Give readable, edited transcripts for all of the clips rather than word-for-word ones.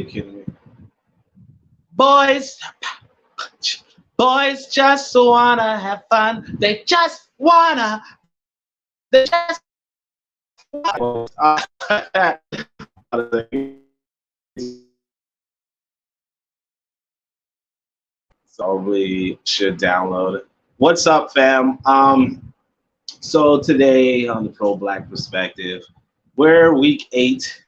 kidding me? Boys, boys just wanna have fun. They just wanna. They just. Probably should download. What's up, fam? So today on the Pro Black Perspective, we're week 8.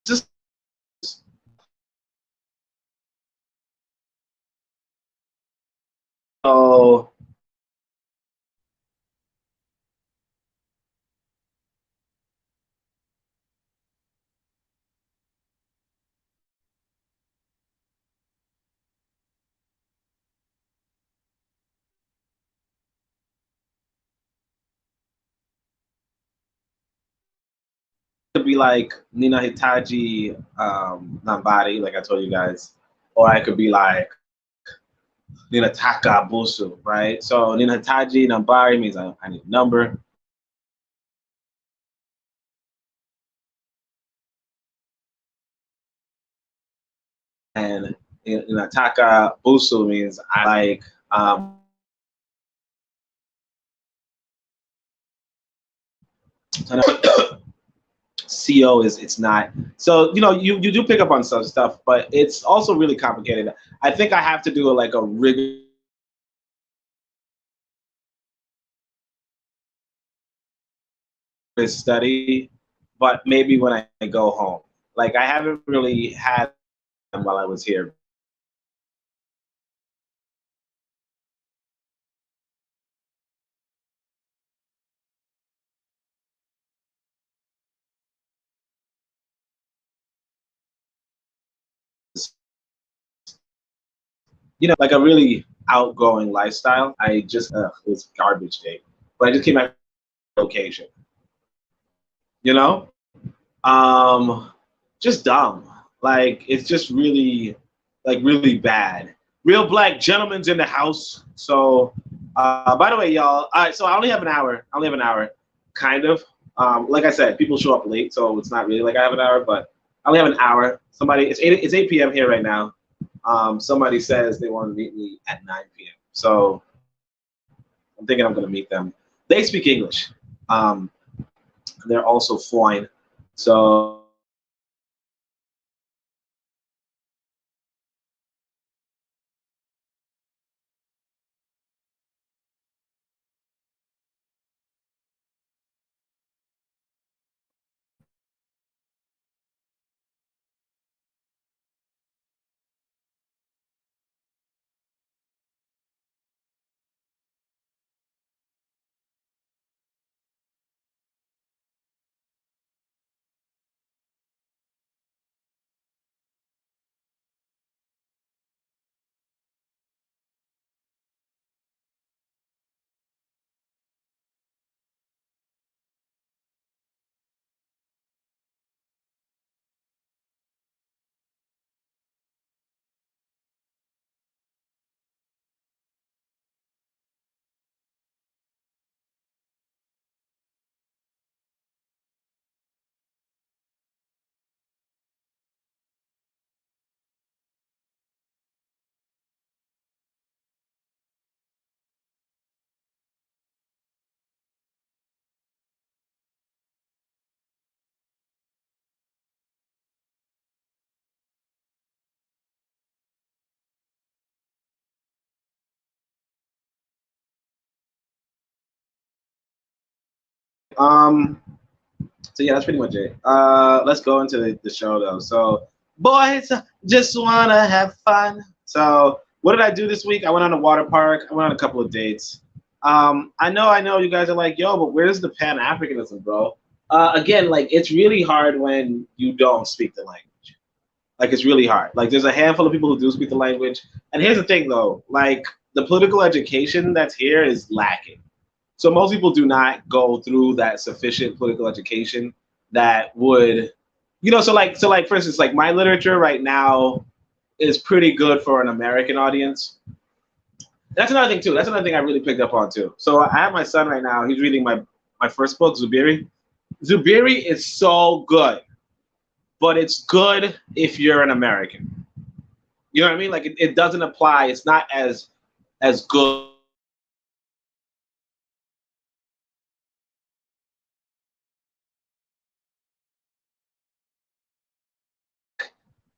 Just so could be like Nina Hitachi, Nambari, like I told you guys, or I could be like Nina Taka Busu, right? So Nina Hitachi Nambari means I need a number. And Nina Taka Busu means I like CO is it's not. So you do pick up on some stuff, but it's also really complicated. I think I have to do like a rigorous study, but maybe when I go home. Like I haven't really had them while I was here. Like a really outgoing lifestyle. I just it was garbage day, but I just came back from location. You know, um, just dumb. Like it's just really, like really bad. Real black gentlemen's in the house. So, by the way, y'all. All right, so I only have an hour. I only have an hour, kind of. Like I said, people show up late, so it's not really like I have an hour, but I only have an hour. Somebody, it's 8 p.m. here right now. Somebody says they want to meet me at 9 p.m. So I'm thinking I'm going to meet them. They speak English. They're also foreign. So um, so yeah, that's pretty much it. Let's go into the show though. So boys just wanna have fun. So what did I do this week? I went on a water park. I went on a couple of dates. I know you guys are like, yo, but where's the Pan Africanism, bro? Again, like it's really hard when you don't speak the language. Like it's really hard. Like there's a handful of people who do speak the language. And here's the thing though, like the political education that's here is lacking. So most people do not go through that sufficient political education that would, so like for instance, like my literature right now is pretty good for an American audience. That's another thing too. That's another thing I really picked up on too. So I have my son right now. He's reading my first book, Zubiri. Zubiri is so good, but it's good if you're an American. You know what I mean? Like it doesn't apply. It's not as good.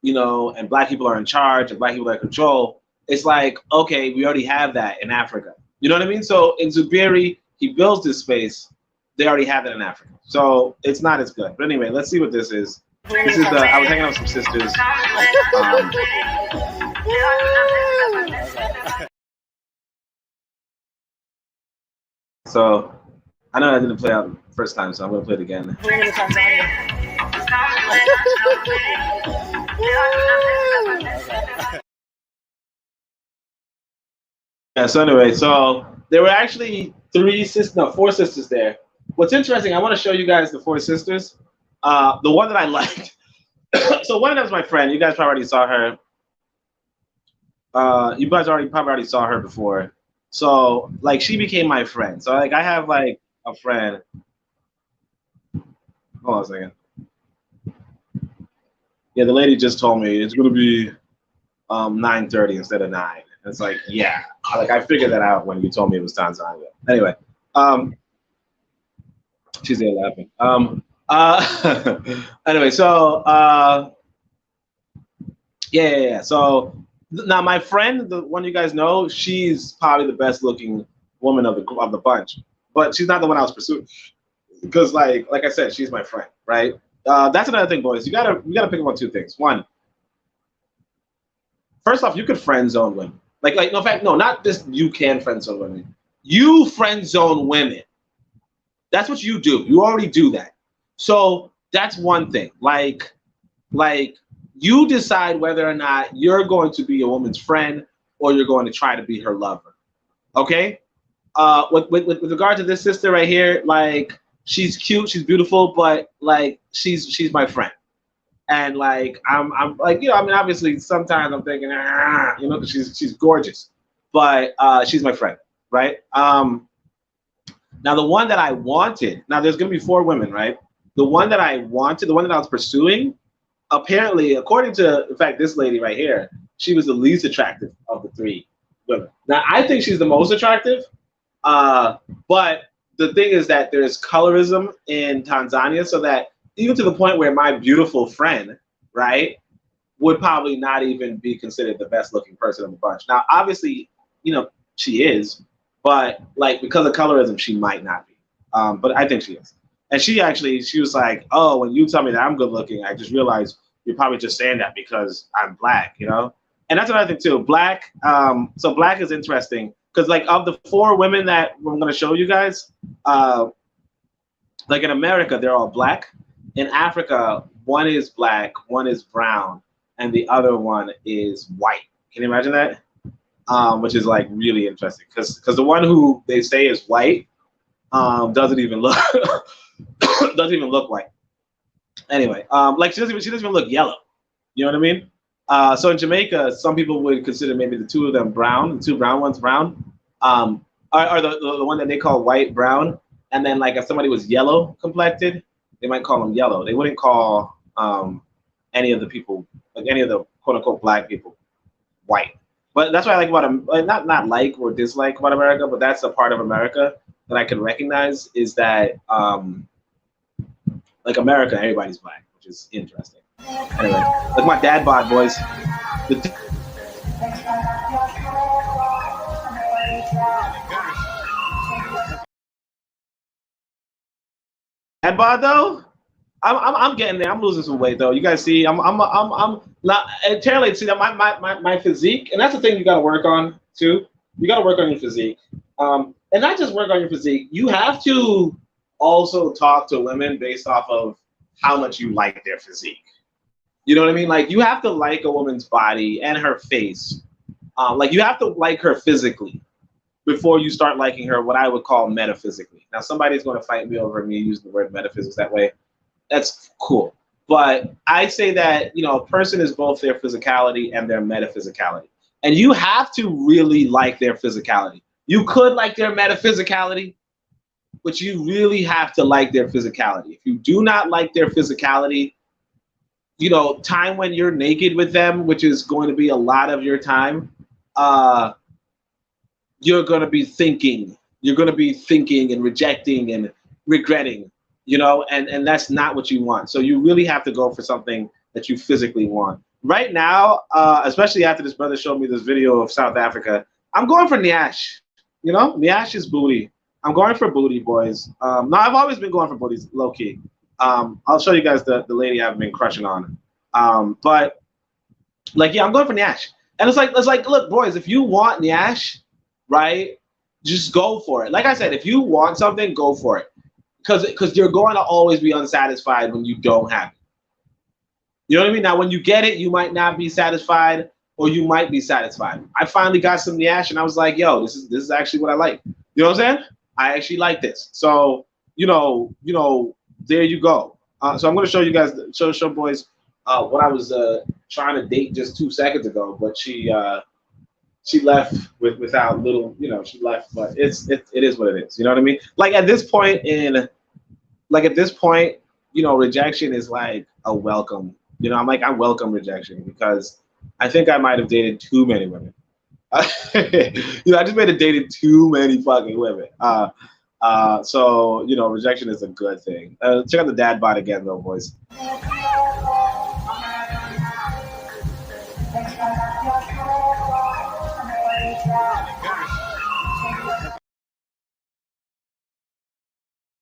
And black people are in charge and black people are in control. It's like, okay, we already have that in Africa. You know what I mean? So in Zubiri, he builds this space. They already have it in Africa. So it's not as good. But anyway, let's see what this is. This is I was hanging out with some sisters. So I know I didn't play out the first time, so I'm going to play it again. Yeah, so anyway, so there were actually four sisters there. What's interesting, I want to show you guys the four sisters. The one that I liked. So one of them is my friend. You guys probably already saw her. You guys probably already saw her before. So like she became my friend. So like I have like a friend. Hold on a second. Yeah, the lady just told me it's gonna be 9:30 instead of 9. And it's like, yeah. Like I figured that out when you told me it was Tanzania. Anyway, she's there laughing. Anyway, so yeah. So now my friend, the one you guys know, she's probably the best looking woman of the bunch, but she's not the one I was pursuing because like I said, she's my friend, right? That's another thing, boys. You gotta pick up on two things. One, first off, you could friend zone women. Like no, in fact, no, not just you can friend zone women. You friend zone women. That's what you do. You already do that. So that's one thing. Like you decide whether or not you're going to be a woman's friend or you're going to try to be her lover. Okay? With regard to this sister right here, like she's cute, she's beautiful, but like she's my friend. And like I'm like, I mean obviously sometimes I'm thinking, because she's gorgeous. But she's my friend, right? Now the one that I wanted, now there's gonna be four women, right? The one that I wanted, the one that I was pursuing, apparently, according to, in fact, this lady right here, she was the least attractive of the three women. Now, I think she's the most attractive, but the thing is that there's colorism in Tanzania, so that even to the point where my beautiful friend, right, would probably not even be considered the best looking person in the bunch. Now, obviously, she is, but like because of colorism, she might not be. But I think she is. And she was like, oh, when you tell me that I'm good looking, I just realized you're probably just saying that because I'm black, And that's another thing too. Black, so black is interesting because like of the four women that I'm gonna show you guys, like in America, they're all black. In Africa, one is black, one is brown, and the other one is white. Can you imagine that? Which is like really interesting because the one who they say is white doesn't even look white. Anyway, like she doesn't even look yellow. You know what I mean? So in Jamaica, some people would consider maybe the two of them brown, the two brown ones brown, are the one that they call white brown. And then like if somebody was yellow complected, they might call them yellow. They wouldn't call any of the people, like any of the quote unquote black people, white. But that's what I like about not like or dislike about America, but that's a part of America that I can recognize is that like America, everybody's black, which is interesting. Anyway, like my dad bod boys. Dad bod though, I'm getting there. I'm losing some weight though. You guys see, I'm not entirely see that my physique, and that's the thing you got to work on too. You got to work on your physique. and not just work on your physique. You have to also talk to women based off of how much you like their physique. You know what I mean? Like you have to like a woman's body and her face. Like you have to like her physically before you start liking her. What I would call metaphysically. Now somebody's going to fight me over me using the word metaphysics that way. That's cool. But I say that, you know, a person is both their physicality and their metaphysicality. And you have to really like their physicality. You could like their metaphysicality, but you really have to like their physicality. If you do not like their physicality, you know, time when you're naked with them, which is going to be a lot of your time, you're going to be thinking. You're going to be thinking and rejecting and regretting, you know, and that's not what you want. So you really have to go for something that you physically want. Right now, especially after this brother showed me this video of South Africa, I'm going for Nyash. You know, Nyash is booty. I'm going for booty, boys. No, I've always been going for booties, low key. I'll show you guys the lady I've been crushing on. But like, yeah, I'm going for Nyash. And it's like, look, boys, if you want Nyash, right, just go for it. Like I said, if you want something, go for it. Because you're going to always be unsatisfied when you don't have it. You know what I mean? Now, when you get it, you might not be satisfied, or you might be satisfied. I finally got some Nyash, and I was like, yo, this is actually what I like. You know what I'm saying? I actually like this. So, you know, there you go. So I'm going to show you guys, show boys, what I was trying to date just 2 seconds ago, but she left without little, you know, she left, but it is what it is. You know what I mean? Like at this point, you know, rejection is like a welcome. You know, I welcome rejection because I think I might have dated too many women. You know, I just made have dated too many fucking women. So, you know, rejection is a good thing. Check out the dad bod again, though, boys.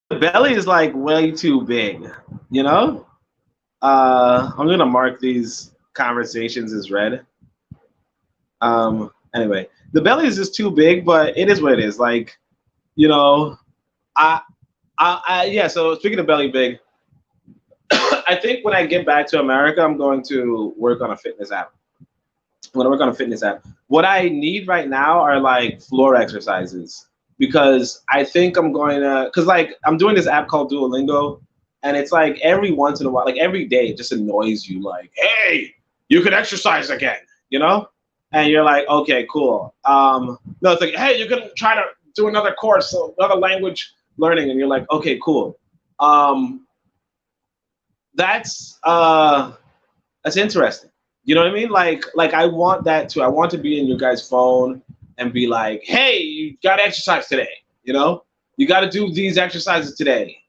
The belly is like way too big, you know? I'm gonna mark these conversations as red. Anyway, the belly is just too big, but it is what it is. Like, you know, yeah. So speaking of belly big, I think when I get back to America, I'm going to work on a fitness app. I'm gonna work on a fitness app. What I need right now are like floor exercises because I think I'm going to, cause like I'm doing this app called Duolingo. And it's like every once in a while, like every day, it just annoys you. Like, hey, you can exercise again, you know? And you're like, okay, cool. No, it's like, hey, you can try to do another course, another language learning, and you're like, okay, cool. That's interesting. You know what I mean? Like I want that too. I want to be in your guys' phone and be like, hey, you got to exercise today. You know, you got to do these exercises today.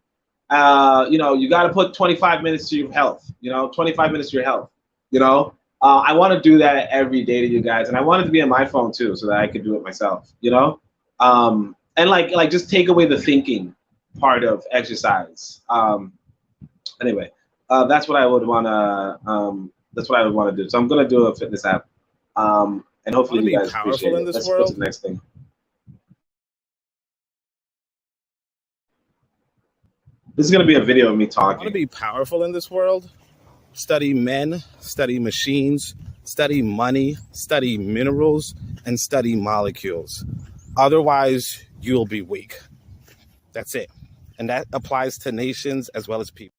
You know, you got to put 25 minutes to your health, you know, 25 minutes to your health, you know. I want to do that every day to you guys. And I want it to be on my phone, too, so that I could do it myself, you know. And like just take away the thinking part of exercise. Anyway, that's what I would want to do. So I'm going to do a fitness app. And hopefully you guys appreciate it. Let's go to the next thing. This is going to be a video of me talking. Want to be powerful in this world? Study men, study machines, study money, study minerals, and study molecules. Otherwise, you'll be weak. That's it. And that applies to nations as well as people.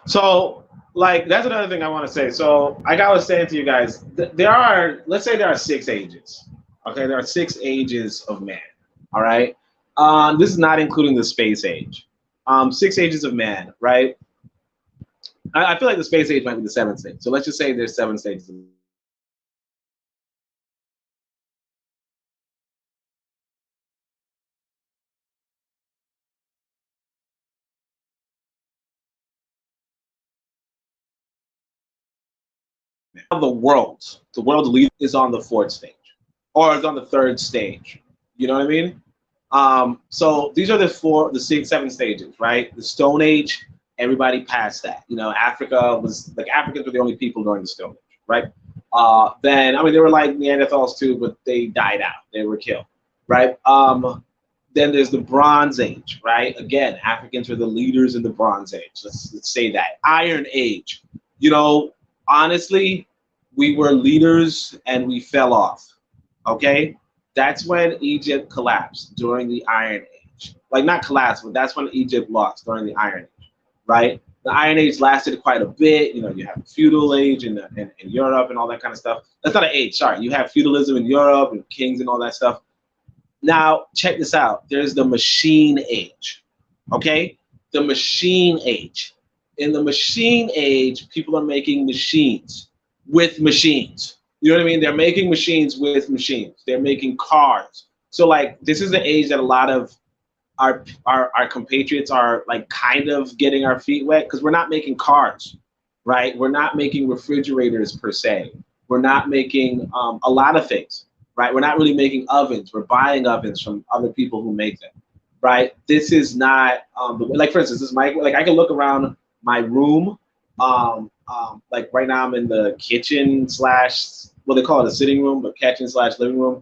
So, like, that's another thing I want to say. So, like I was saying to you guys, let's say there are 6 ages. Okay, there are 6 ages of man. All right. This is not including the space age. 6 ages of man, right? I feel like the space age might be the 7th stage. So let's just say there's 7 stages. The world leader is on the 4th stage, or is on the 3rd stage. You know what I mean? So these are the 7 stages, right? The Stone Age, everybody passed that. You know, Africans were the only people during the Stone Age, right? Then, I mean, they were like Neanderthals too, but they died out. They were killed, right? Then there's the Bronze Age, right? Again, Africans were the leaders in the Bronze Age. Let's say that. Iron Age. You know, honestly, we were leaders and we fell off. Okay, that's when Egypt collapsed during the Iron Age. Like not collapsed, but that's when Egypt lost during the Iron Age, right? The Iron Age lasted quite a bit. You know, you have the feudal age in Europe and all that kind of stuff. That's not an age, sorry. You have feudalism in Europe and kings and all that stuff. Now, check this out. There's the machine age, okay? The machine age. In the machine age, people are making machines with machines. You know what I mean? They're making machines with machines. They're making cars. So, like, this is the age that a lot of our compatriots are, like, kind of getting our feet wet because we're not making cars, right? We're not making refrigerators, per se. We're not making a lot of things. Right, we're not really making ovens. We're buying ovens from other people who make them. Right, this is not like, for instance, this mic. Like I can look around my room. Like right now, I'm in the kitchen slash what they call it, a sitting room, but kitchen slash living room.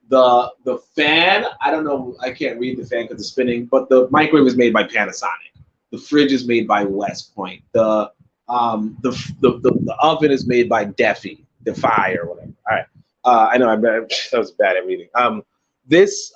The fan, I don't know, I can't read the fan because it's spinning. But the microwave is made by Panasonic. The fridge is made by West Point. The oven is made by Defy or whatever. All right. I know that was bad at reading. This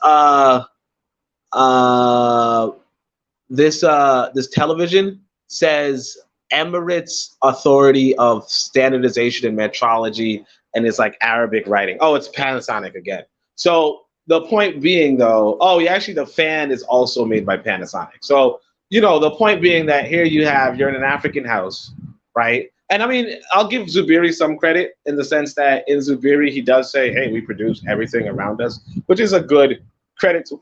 television says Emirates Authority of Standardization and Metrology, and it's like Arabic writing. Oh, it's Panasonic again. So the point being, though, actually the fan is also made by Panasonic. So you know, the point being that here you're in an African house, right? And I mean, I'll give Zubiri some credit in the sense that in Zubiri, he does say, hey, we produce everything around us, which is a good credit to,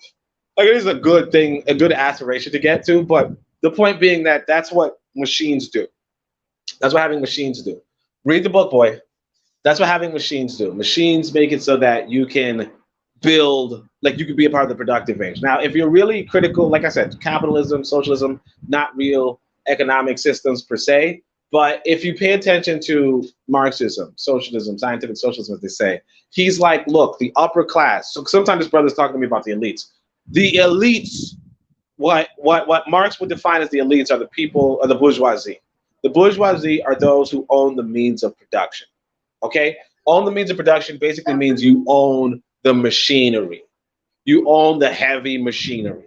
like, it is a good thing, a good aspiration to get to. But the point being that that's what machines do. That's what having machines do. Read the book, boy. That's what having machines do. Machines make it so that you can build, like you could be a part of the productive range. Now, if you're really critical, like I said, capitalism, socialism, not real economic systems per se. But if you pay attention to Marxism, socialism, scientific socialism, as they say, he's like, look, the upper class. So sometimes this brother's talking to me about the elites. The elites, what Marx would define as the elites are the people, or the bourgeoisie. The bourgeoisie are those who own the means of production. Okay? Own the means of production basically means you own the machinery. You own the heavy machinery.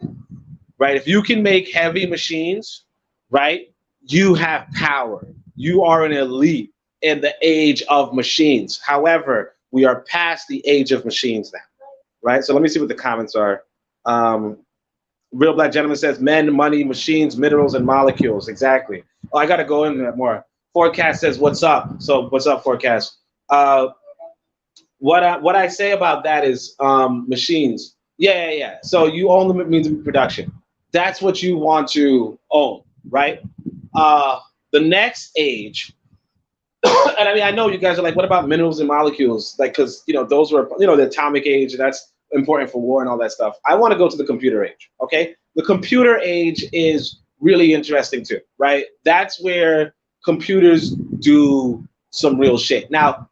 Right? If you can make heavy machines, right? You have power. You are an elite in the age of machines. However, we are past the age of machines now, right? So let me see what the comments are. Real Black Gentleman says, men, money, machines, minerals, and molecules. Exactly. Oh, I got to go into that more. Forecast says, what's up? So what's up, Forecast? What I say about that is machines. Yeah. So you own the means of production. That's what you want to own, right? The next age, and I mean, I know you guys are like, what about minerals and molecules? Like, because, you know, those were, you know, the atomic age, that's important for war and all that stuff. I want to go to the computer age, okay? The computer age is really interesting too, right? That's where computers do some real shit. Now,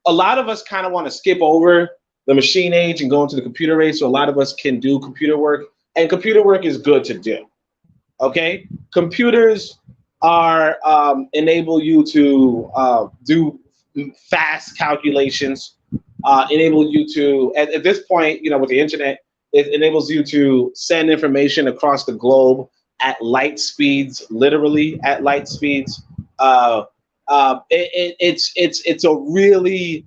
a lot of us kind of want to skip over the machine age and go into the computer age, so a lot of us can do computer work, and computer work is good to do, okay? Computers are enable you to do fast calculations, enable you to, at this point, you know, with the internet, it enables you to send information across the globe at light speeds, literally at light speeds. It's a really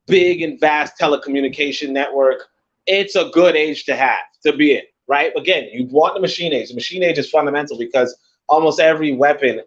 big and vast telecommunication network. It's a good age to have, to be in, right? Again, you want the machine age. The machine age is fundamental because almost every weapon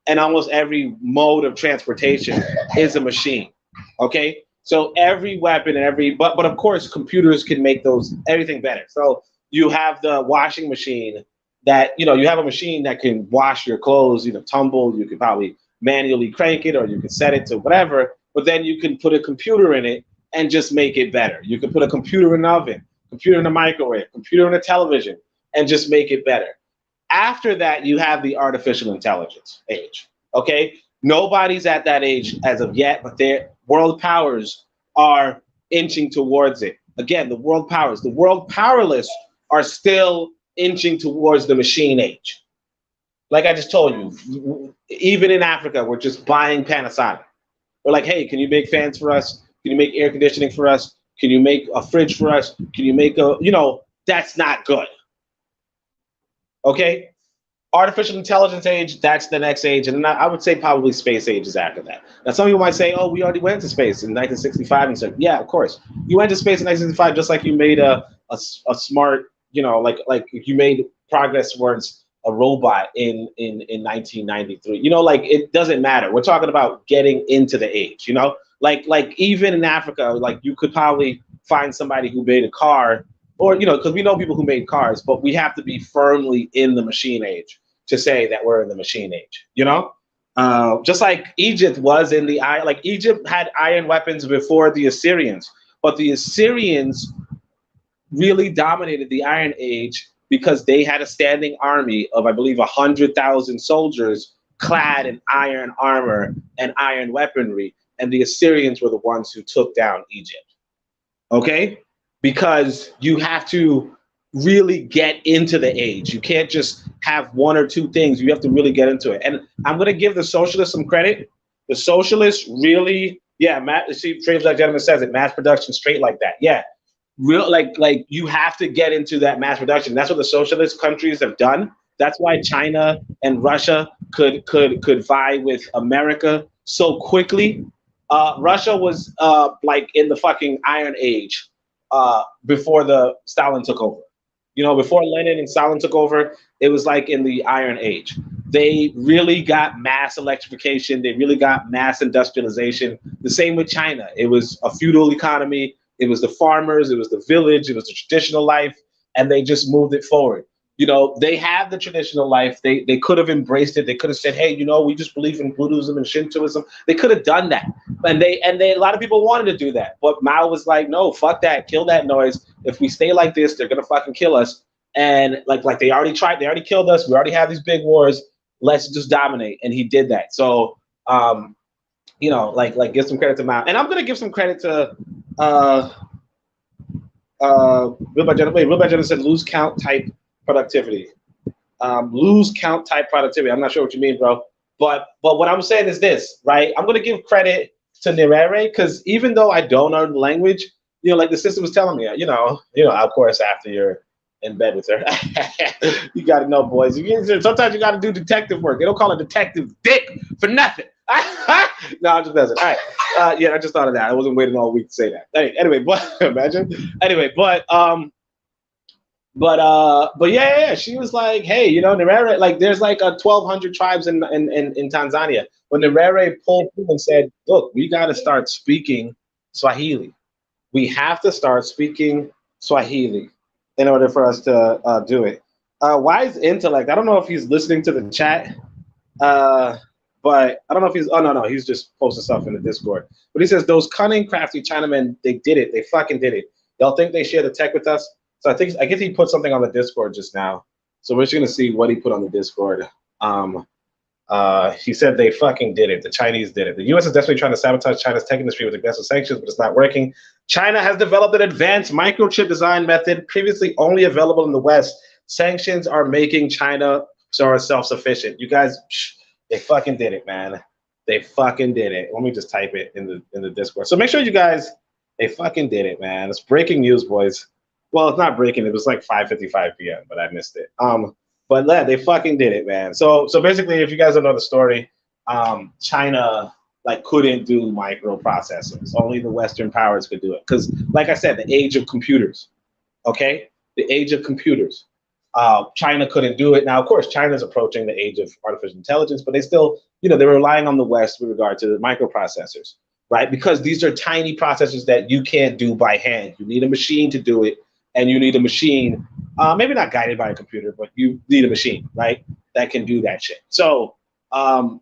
and almost every mode of transportation is a machine, okay? So every weapon and but of course, computers can make everything better. So you have the washing machine that, you know, you have a machine that can wash your clothes, you know, tumble, you could probably manually crank it or you can set it to whatever, but then you can put a computer in it and just make it better. You can put a computer in an oven, computer in a microwave, computer in a television, and just make it better. After that, you have the artificial intelligence age, okay? Nobody's at that age as of yet, but their world powers are inching towards it. Again, the world powers. The world powerless are still inching towards the machine age. Like I just told you, even in Africa, we're just buying Panasonic. We're like, hey, can you make fans for us? Can you make air conditioning for us? Can you make a fridge for us? Can you make a, that's not good. Okay? Artificial intelligence age, that's the next age. And I would say probably space age is after that. Now, some people might say, oh, we already went to space in 1965. And said, yeah, of course. You went to space in 1965 just like you made a smart, like you made progress towards a robot in 1993. Like it doesn't matter. We're talking about getting into the age, like even in Africa, like you could probably find somebody who made a car, or because we know people who made cars, but we have to be firmly in the machine age to say that we're in the machine age. Just like Egypt was in the like Egypt had iron weapons before the Assyrians, but the Assyrians really dominated the Iron Age because they had a standing army of, I believe, 100,000 soldiers clad in iron armor and iron weaponry, and the Assyrians were the ones who took down Egypt. Okay? Because you have to really get into the age. You can't just have one or two things. You have to really get into it. And I'm going to give the socialists some credit. The socialists really, see, Trains Like Gentleman says it, mass production straight like that. Yeah. Real like you have to get into that mass production. That's what the socialist countries have done. That's why China and Russia could vie with America so quickly. Russia was like in the fucking Iron Age before the Stalin took over. Before Lenin and Stalin took over, it was like in the Iron Age. They really got mass electrification. They really got mass industrialization. The same with China. It was a feudal economy. It was the farmers, it was the village, it was the traditional life, and they just moved it forward. They have the traditional life. They could have embraced it. They could have said, hey, we just believe in Buddhism and Shintoism. They could have done that. And they a lot of people wanted to do that. But Mao was like, no, fuck that, kill that noise. If we stay like this, they're gonna fucking kill us. And like they already tried, they already killed us. We already have these big wars. Let's just dominate. And he did that. So like give some credit to Mao. And I'm gonna give some credit to Real by Jenna said lose count type productivity. Lose count type productivity. I'm not sure what you mean, bro. But what I'm saying is this, right? I'm gonna give credit to Nyerere because even though I don't know the language, like the sister was telling me, of course, after you're in bed with her, you got to know, boys. Sometimes you got to do detective work. They don't call it detective dick for nothing. No, I'm just messing. All right. I just thought of that. I wasn't waiting all week to say that. Anyway, but imagine. Anyway, but yeah, she was like, hey, Nyerere, like there's like 1,200 tribes in Tanzania. When Nyerere pulled through and said, look, we got to start speaking Swahili. We have to start speaking Swahili in order for us to do it. Wise Intellect, I don't know if he's listening to the chat, but I don't know if he's, no, he's just posting stuff in the Discord. But he says, those cunning, crafty Chinamen, they did it. They fucking did it. Y'all think they share the tech with us? So I guess he put something on the Discord just now. So we're just going to see what he put on the Discord. He said they fucking did it. The Chinese did it. The U.S. is desperately trying to sabotage China's tech industry with aggressive sanctions, but it's not working. China has developed an advanced microchip design method previously only available in the West. Sanctions are making China self-sufficient. You guys, they fucking did it, man. They fucking did it. Let me just type it in the Discord. So make sure you guys, they fucking did it, man. It's breaking news, boys. Well, it's not breaking. It was like 5:55 p.m., but I missed it. But yeah, they fucking did it, man. So basically, if you guys don't know the story, China like couldn't do microprocessors. Only the Western powers could do it. Because, like I said, the age of computers. Okay, the age of computers. China couldn't do it. Now, of course, China's approaching the age of artificial intelligence, but they still, they're relying on the West with regard to the microprocessors, right? Because these are tiny processors that you can't do by hand. You need a machine to do it. And you need a machine, maybe not guided by a computer, but you need a machine, right, that can do that shit. So the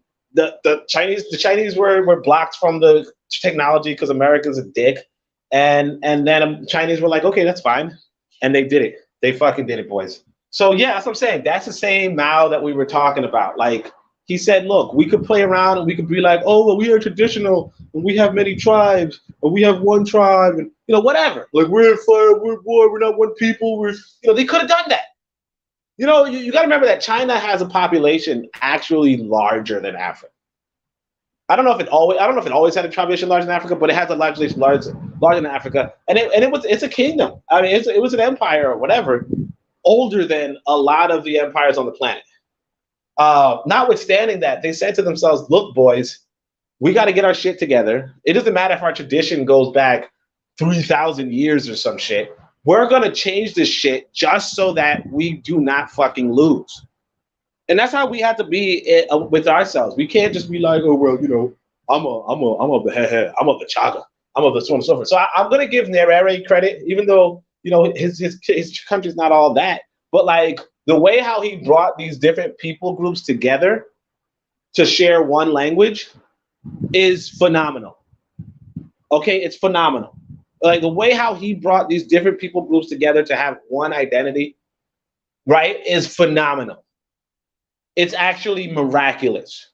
Chinese were blocked from the technology because America's a dick, and then Chinese were like, okay, that's fine, and they did it. They fucking did it, boys. So yeah, that's what I'm saying. That's the same Mao that we were talking about. Like he said, look, we could play around and we could be like, oh, well, we are traditional and we have many tribes we have one tribe, and whatever. Like we're fire, we're war, we're not one people. They could have done that. You got to remember that China has a population actually larger than Africa. I don't know if it always had a population larger than Africa, but it has a population larger than Africa, and it's a kingdom. I mean, it was an empire or whatever, older than a lot of the empires on the planet. Notwithstanding that, they said to themselves, "Look, boys, we got to get our shit together. It doesn't matter if our tradition goes back 3,000 years or some shit. We're gonna change this shit just so that we do not fucking lose." And that's how we have to be with ourselves. We can't just be like, "Oh well, I'm of the head, I'm of the chaga, I'm of the so on and so forth." So I'm gonna give Nyerere credit, even though his country's not all that. But like the way how he brought these different people groups together to share one language is phenomenal. Okay, it's phenomenal. Like the way how he brought these different people groups together to have one identity, right, is phenomenal. It's actually miraculous.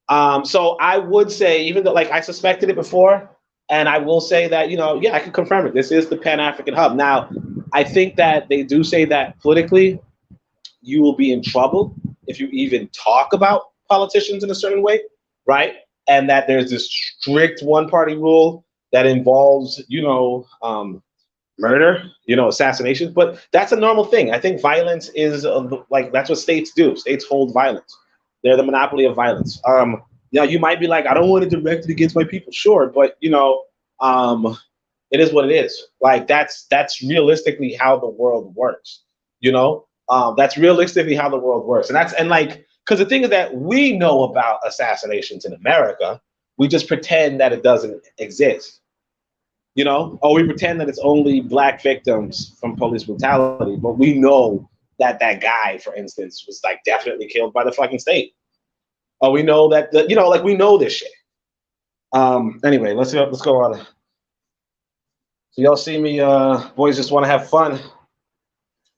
So I would say, even though like I suspected it before, and I will say that, I can confirm it. This is the Pan-African hub. Now, I think that they do say that politically, you will be in trouble if you even talk about politicians in a certain way, right? And that there's this strict one-party rule that involves, murder, assassinations. But that's a normal thing. I think violence is that's what states do. States hold violence. They're the monopoly of violence. You might be like, I don't want to direct it against my people. Sure, but it is what it is. Like that's realistically how the world works. That's realistically how the world works. Because the thing is that we know about assassinations in America. We just pretend that it doesn't exist. Or we pretend that it's only Black victims from police brutality, but we know that guy, for instance, was like definitely killed by the fucking state. Or we know that we know this shit. Anyway, let's go on. So y'all see me, boys just want to have fun.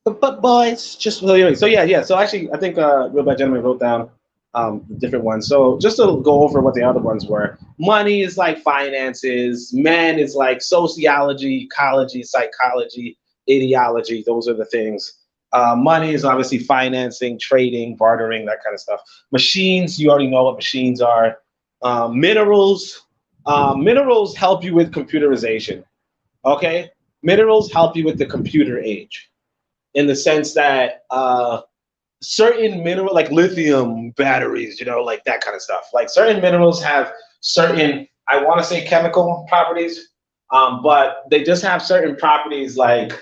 But boys, just anyway. So yeah. So actually, I think Real Bad Gentleman wrote down the different ones. So just to go over what the other ones were. Money is like finances. Men is like sociology, ecology, psychology, ideology. Those are the things. Money is obviously financing, trading, bartering, that kind of stuff. Machines, you already know what machines are. Minerals help you with computerization. Okay, minerals help you with the computer age, in the sense that certain mineral, like lithium batteries, like that kind of stuff. Like certain minerals have certain, I want to say chemical properties, but they just have certain properties like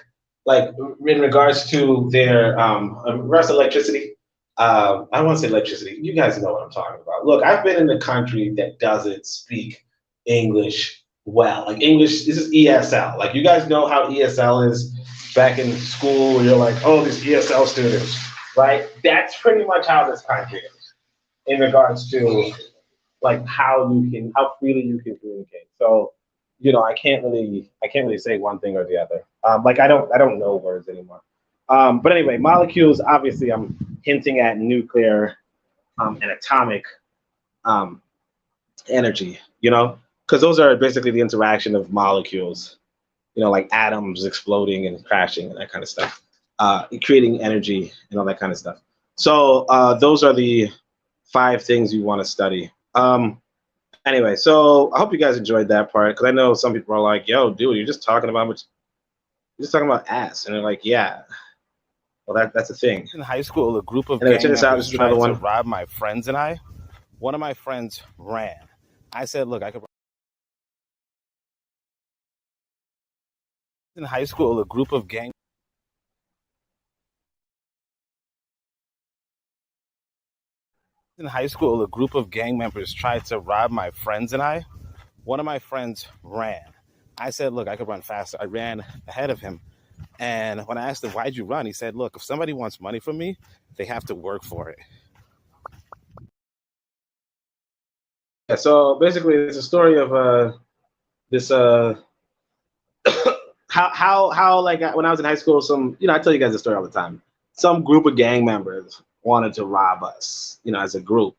in regards to their in regards to electricity. I don't want to say electricity. You guys know what I'm talking about. Look, I've been in a country that doesn't speak English well. Like English, this is ESL. Like you guys know how ESL is back in school. You're like, oh, these ESL students, right? That's pretty much how this country is in regards to like how freely you can communicate. So, I can't really say one thing or the other. I don't know words anymore. But anyway, molecules, obviously I'm hinting at nuclear and atomic energy, because those are basically the interaction of molecules, like atoms exploding and crashing and that kind of stuff, creating energy and all that kind of stuff. So those are the 5 things you want to study. Anyway, so I hope you guys enjoyed that part, because I know some people are like, yo, dude, you're just talking about ass. And they're like, yeah. Well, that's a thing. In high school, a group of Anyway, gang check this out. members This is another tried to one. rob my friends and I. One of my friends ran. I said, look, I could. In high school, a group of gang. In high school, a group of gang members tried to rob my friends and I. One of my friends ran. I said, look, I could run faster. I ran ahead of him. And when I asked him, why'd you run? He said, look, if somebody wants money from me, they have to work for it. Yeah, so basically, it's a story of this how like when I was in high school, I tell you guys the story all the time. Some group of gang members wanted to rob us, as a group.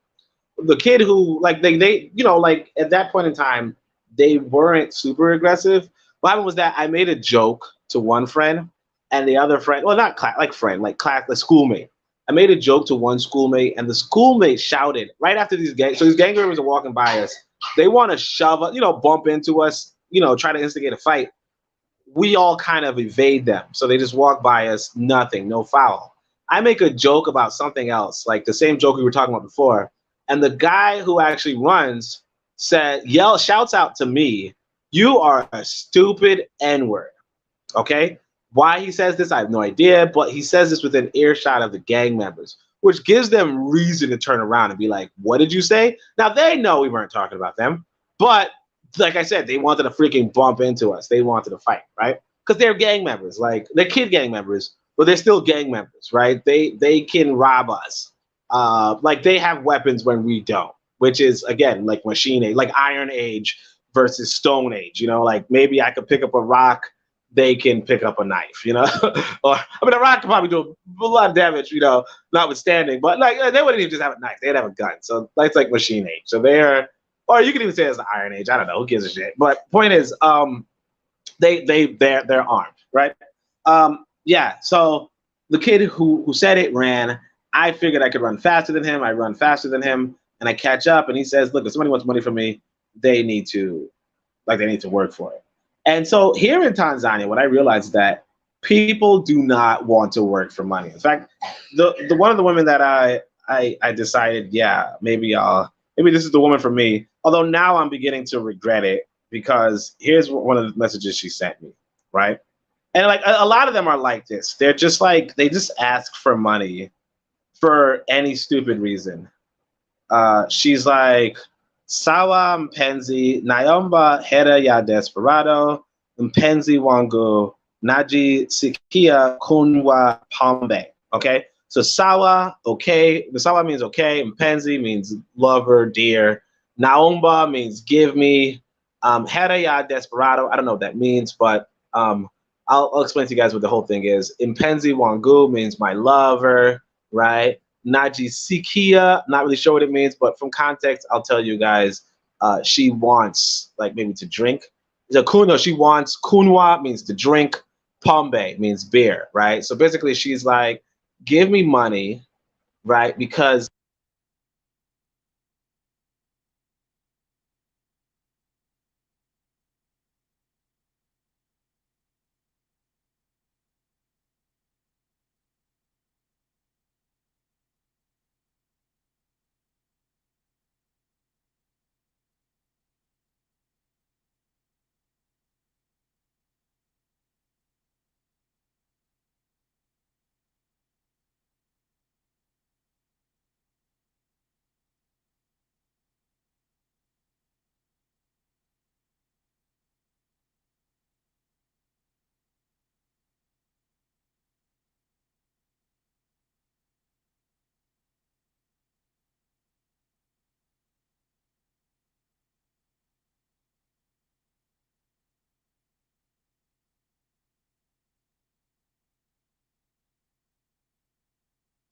The kid who like they like at that point in time, they weren't super aggressive. What happened was that I made a joke to one friend, and the other friend, well, not class, like friend, like class, the schoolmate. I made a joke to one schoolmate, and the schoolmate shouted right after these gang. So these gang members are walking by us. They want to shove us, bump into us, try to instigate a fight. We all kind of evade them. So they just walk by us, nothing, no foul. I make a joke about something else, like the same joke we were talking about before. And the guy who actually runs shouts out to me, "You are a stupid N-word." Okay? Why he says this, I have no idea, but he says this within earshot of the gang members, which gives them reason to turn around and be like, "What did you say?" Now they know we weren't talking about them, but like I said, they wanted to freaking bump into us. They wanted to fight, right? Because they're gang members, like they're kid gang members, but they're still gang members, right? They can rob us. Like they have weapons when we don't, which is again like machine age, like Iron Age versus Stone Age. Like maybe I could pick up a rock, they can pick up a knife, or I mean, a rock could probably do a lot of damage, notwithstanding. But like they wouldn't even just have a knife; they'd have a gun. So that's like machine age. So they're, or you could even say it's the Iron Age. I don't know. Who gives a shit? But point is, they're armed, right? Yeah. So the kid who said it ran. I figured I could run faster than him. I run faster than him, and I catch up. And he says, "Look, if somebody wants money from me, they need to work for it." And so here in Tanzania, what I realized is that people do not want to work for money. In fact, the one of the women that I decided, yeah, maybe this is the woman for me. Although now I'm beginning to regret it, because here's one of the messages she sent me, right? And like a lot of them are like this. They're just like, they just ask for money for any stupid reason. She's like, "Sawa mpenzi, naomba hera ya desperado, mpenzi wangu, naji sikia kunwa pombe." Okay? So sawa, okay. The sawa means okay. Mpenzi means lover, dear. Naomba means give me. Hera ya desperado, I don't know what that means, but I'll explain to you guys what the whole thing is. Mpenzi wangu means my lover, right? Naji Sikia, not really sure what it means, but from context, I'll tell you guys. She wants, like, maybe to drink. The kuno, she wants, kunwa means to drink, pombe means beer, right? So basically, she's like, give me money, right? Because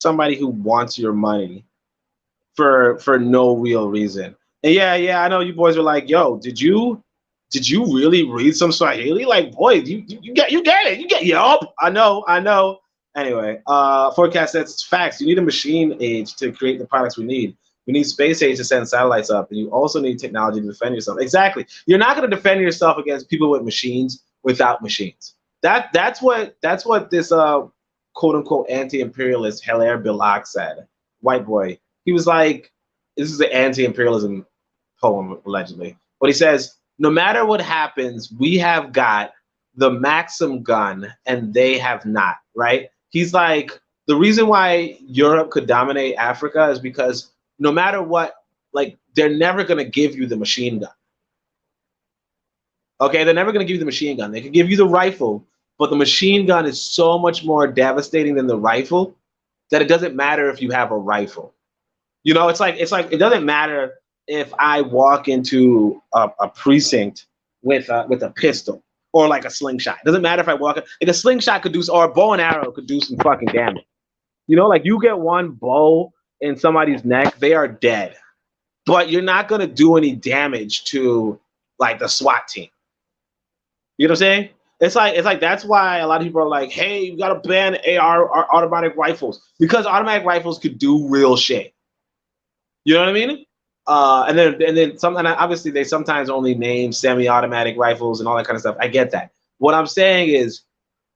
somebody who wants your money for no real reason. And yeah, I know you boys are like, "Yo, did you really read some Swahili?" Like, boy, you get it. You get, yup. I know. Anyway, forecast says it's facts. You need a machine age to create the products we need. We need space age to send satellites up, and you also need technology to defend yourself. Exactly. You're not going to defend yourself against people with machines without machines. That's what this quote unquote anti-imperialist Hilaire Belloc said. White boy. He was like, this is an anti-imperialism poem allegedly. But he says, no matter what happens, we have got the Maxim gun and they have not, right? He's like, the reason why Europe could dominate Africa is because no matter what, like, they're never going to give you the machine gun. Okay, they're never going to give you the machine gun. They can give you the rifle, but the machine gun is so much more devastating than the rifle that it doesn't matter if you have a rifle. It's like it doesn't matter if I walk into a precinct with a pistol or like a slingshot. It doesn't matter if I walk. Like a slingshot could do, or a bow and arrow could do some fucking damage. Like you get one bow in somebody's neck, they are dead. But you're not gonna do any damage to like the SWAT team. You know what I'm saying? It's like that's why a lot of people are like, hey, you gotta ban AR or automatic rifles, because automatic rifles could do real shit. You know what I mean? And then some, and obviously they sometimes only name semi-automatic rifles and all that kind of stuff. I get that. What I'm saying is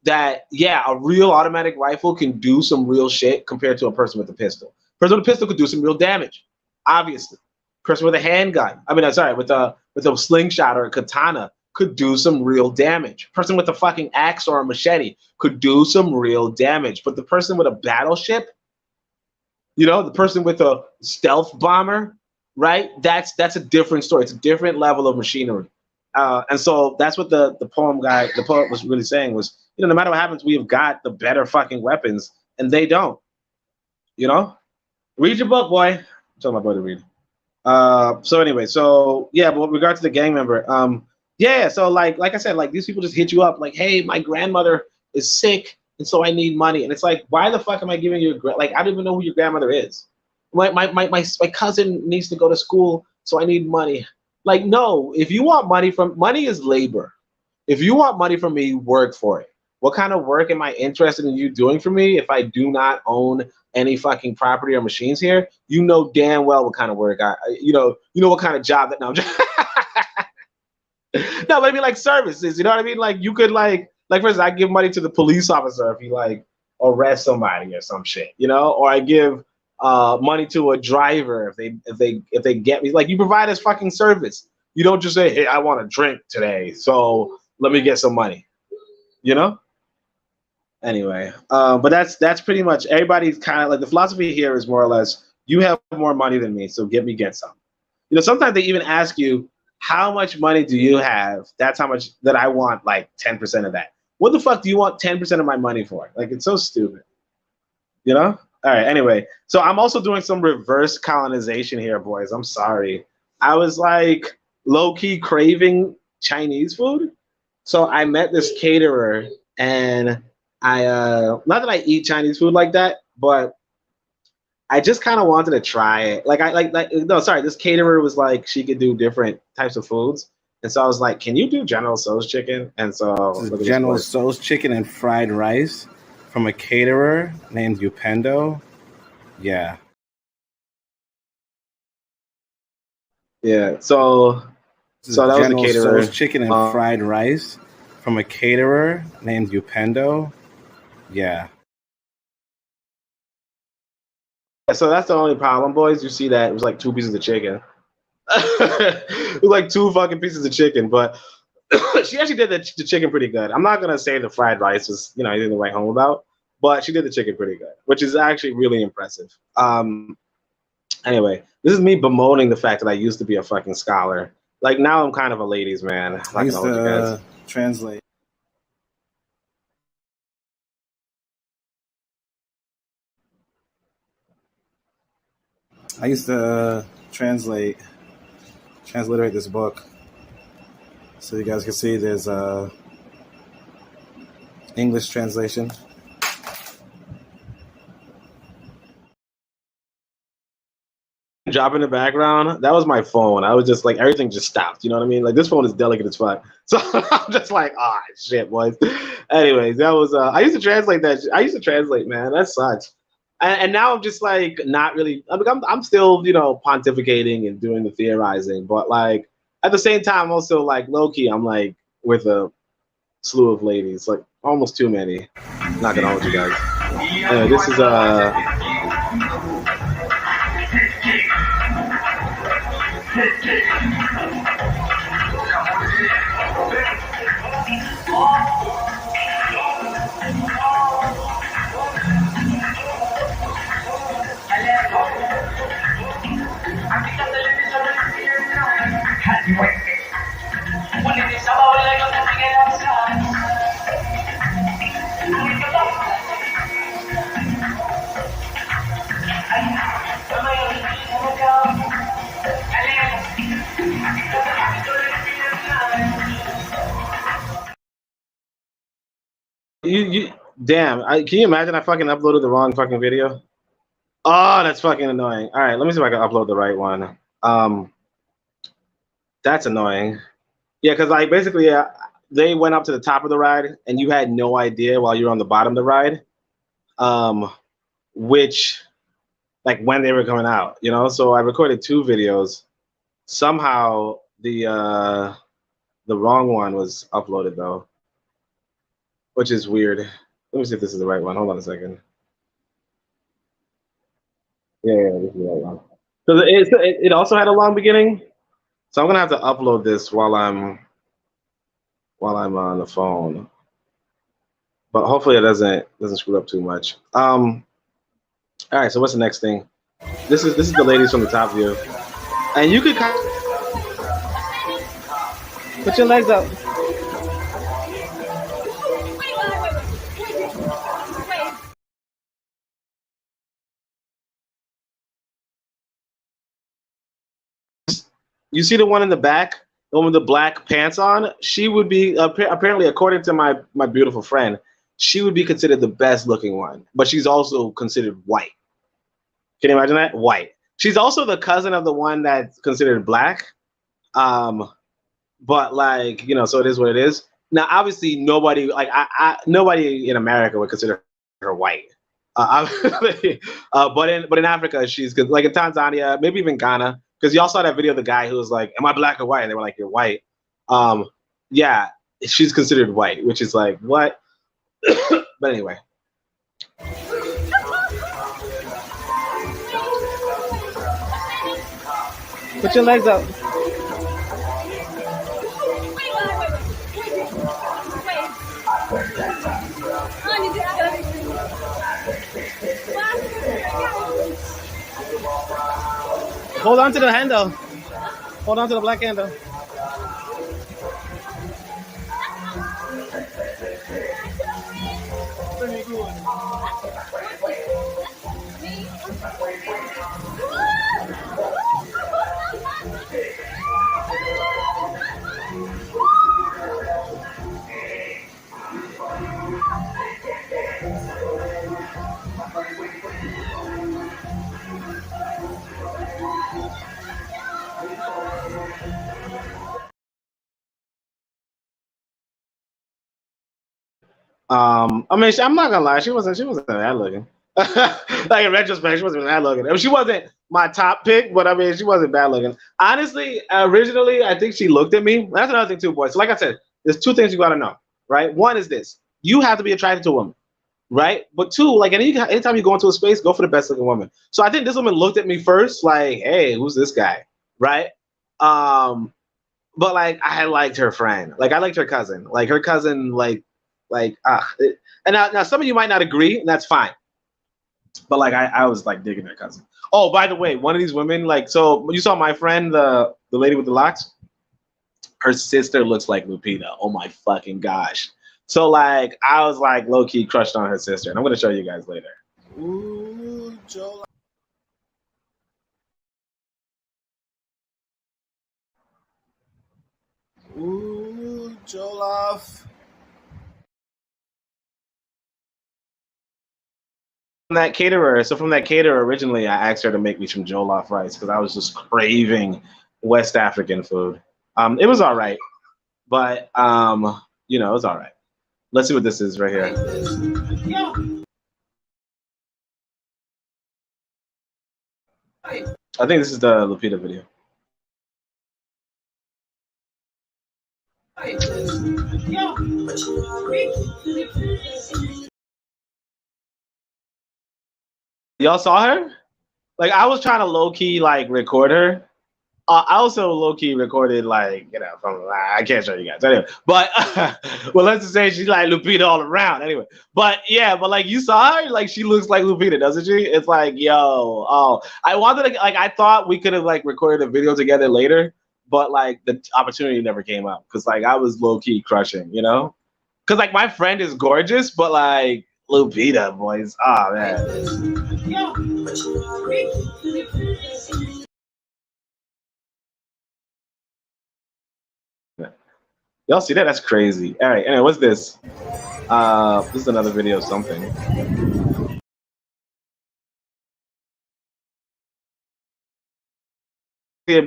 that, yeah, a real automatic rifle can do some real shit compared to a person with a pistol. A person with a pistol could do some real damage, obviously. A person with a handgun, with a slingshot or a katana could do some real damage. A person with a fucking axe or a machete could do some real damage. But the person with a battleship, the person with a stealth bomber, right? That's a different story. It's a different level of machinery. And so that's what the poet was really saying was, no matter what happens, we have got the better fucking weapons, and they don't. Read your book, boy. Tell my boy to read. So anyway, but with regard to the gang member, so like I said, like these people just hit you up like, hey, my grandmother is sick, and so I need money. And it's like, why the fuck am I giving you I don't even know who your grandmother is. My cousin needs to go to school, so I need money. Like, no, if you want money is labor. If you want money from me, work for it. What kind of work am I interested in you doing for me if I do not own any fucking property or machines here? You know damn well what kind of work you know what kind of job that. No, no, but I mean like services. You know what I mean? Like you could like for instance, I give money to the police officer if he like arrests somebody or some shit, or I give money to a driver if they get me. Like you provide this fucking service. You don't just say, hey, I want a drink today, so let me get some money. Anyway, but that's pretty much, everybody's kind of like, the philosophy here is more or less, you have more money than me, so get some. Sometimes they even ask you, how much money do you have? That's how much that I want, like 10% of that. What the fuck do you want 10% of my money for? Like, it's so stupid. All right, anyway, so I'm also doing some reverse colonization here, boys. I'm sorry. I was like low-key craving Chinese food. So I met this caterer, and I not that I eat Chinese food like that, but I just kind of wanted to try it. This caterer was like, she could do different types of foods. And so I was like, can you do General Tso's chicken? And so General Tso's chicken and fried rice from a caterer named Upendo. Yeah. Yeah. So that General was a caterer. Tso's chicken and fried rice from a caterer named Upendo. Yeah. So that's the only problem, boys. You see that it was like 2 pieces of chicken. It was like 2 fucking pieces of chicken, but she actually did the chicken pretty good. I'm not gonna say the fried rice was, anything to write home about, but she did the chicken pretty good, which is actually really impressive. Anyway, this is me bemoaning the fact that I used to be a fucking scholar. Like now I'm kind of a ladies' man. I used to translate. I used to transliterate this book, so you guys can see there's a English translation. Drop in the background, that was my phone. I was just like, everything just stopped. You know what I mean? Like this phone is delicate as fuck. So I'm just like, shit, boys. Anyways, that was I used to translate that. I used to translate, man. That sucks. And now I'm just like not really. I'm still pontificating and doing the theorizing, but like at the same time, also like low key, I'm like with a slew of ladies, like almost too many. Not gonna hold you guys. Anyway, this is damn. Can you imagine I fucking uploaded the wrong fucking video? Oh, that's fucking annoying. All right, let me see if I can upload the right one. That's annoying. Yeah, because like basically, they went up to the top of the ride, and you had no idea while you were on the bottom of the ride, um, which like when they were coming out, you know. So I recorded two videos. Somehow the wrong one was uploaded though, which is weird. Let me see if this is the right one. Hold on a second. Yeah, this is the right one. So it also had a long beginning. So I'm gonna have to upload this while I'm on the phone. But hopefully it doesn't screw up too much. All right. So what's the next thing? This is the ladies from the top view, and you could put your legs up. You see the one in the back, the one with the black pants on? She would be apparently, according to my beautiful friend, she would be considered the best looking one, but she's also considered white. Can you imagine that? White. She's also the cousin of the one that's considered black. Um, but like, so it is what it is. Now, obviously, nobody like nobody in America would consider her white. But in Africa, she's good. Like in Tanzania, maybe even Ghana, because y'all saw that video of the guy who was like, "Am I black or white?" And they were like, "You're white." Um, yeah, she's considered white, which is like what? But anyway, put your legs up. Hold on to the handle. Hold on to the black handle. I mean, I'm not gonna lie, she wasn't that looking. Like in retrospect, she wasn't that looking. I mean, she wasn't my top pick, but I mean, she wasn't bad looking. Honestly, originally, I think she looked at me. That's another thing too, boys. So like I said, there's two things you gotta know, right? One is this: you have to be attracted to a woman, right? But two, like anytime you go into a space, go for the best looking woman. So I think this woman looked at me first, like, "Hey, who's this guy?" Right? But like I liked her friend, like I liked her cousin, and now some of you might not agree, and that's fine. But like I was like digging her cousin. Oh, by the way, one of these women, like, so you saw my friend, the lady with the locks. Her sister looks like Lupita. Oh my fucking gosh. So like I was like low key crushed on her sister, and I'm gonna show you guys later. Ooh, Joel. Ooh, Jollof. From that caterer, originally I asked her to make me some jollof rice because I was just craving West African food. It was all right, but it was all right. Let's see what this is right here. I think this is the Lupita video. Y'all saw her? Like I was trying to low key like record her. I also low key recorded like from I can't show you guys anyway. But well, let's just say she's like Lupita all around anyway. But yeah, but like you saw her, like she looks like Lupita, doesn't she? It's like I wanted to like I thought we could have like recorded a video together later, but like the opportunity never came up because like I was low key crushing, because like my friend is gorgeous, but like Lupita, boys, oh man. Y'all see that? That's crazy. All right. Anyway, what's this? This is another video of something.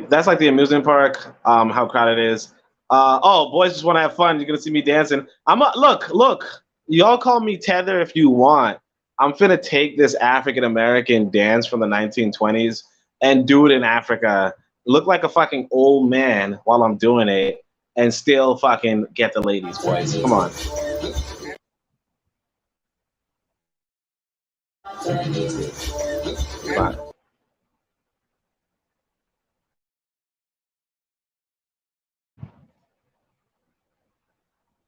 That's like the amusement park. How crowded it is. Oh, boys just want to have fun. You're gonna see me dancing. Look. Y'all call me Tether if you want. I'm finna take this African American dance from the 1920s and do it in Africa. Look like a fucking old man while I'm doing it, and still fucking get the ladies, boys. Come on. Come on.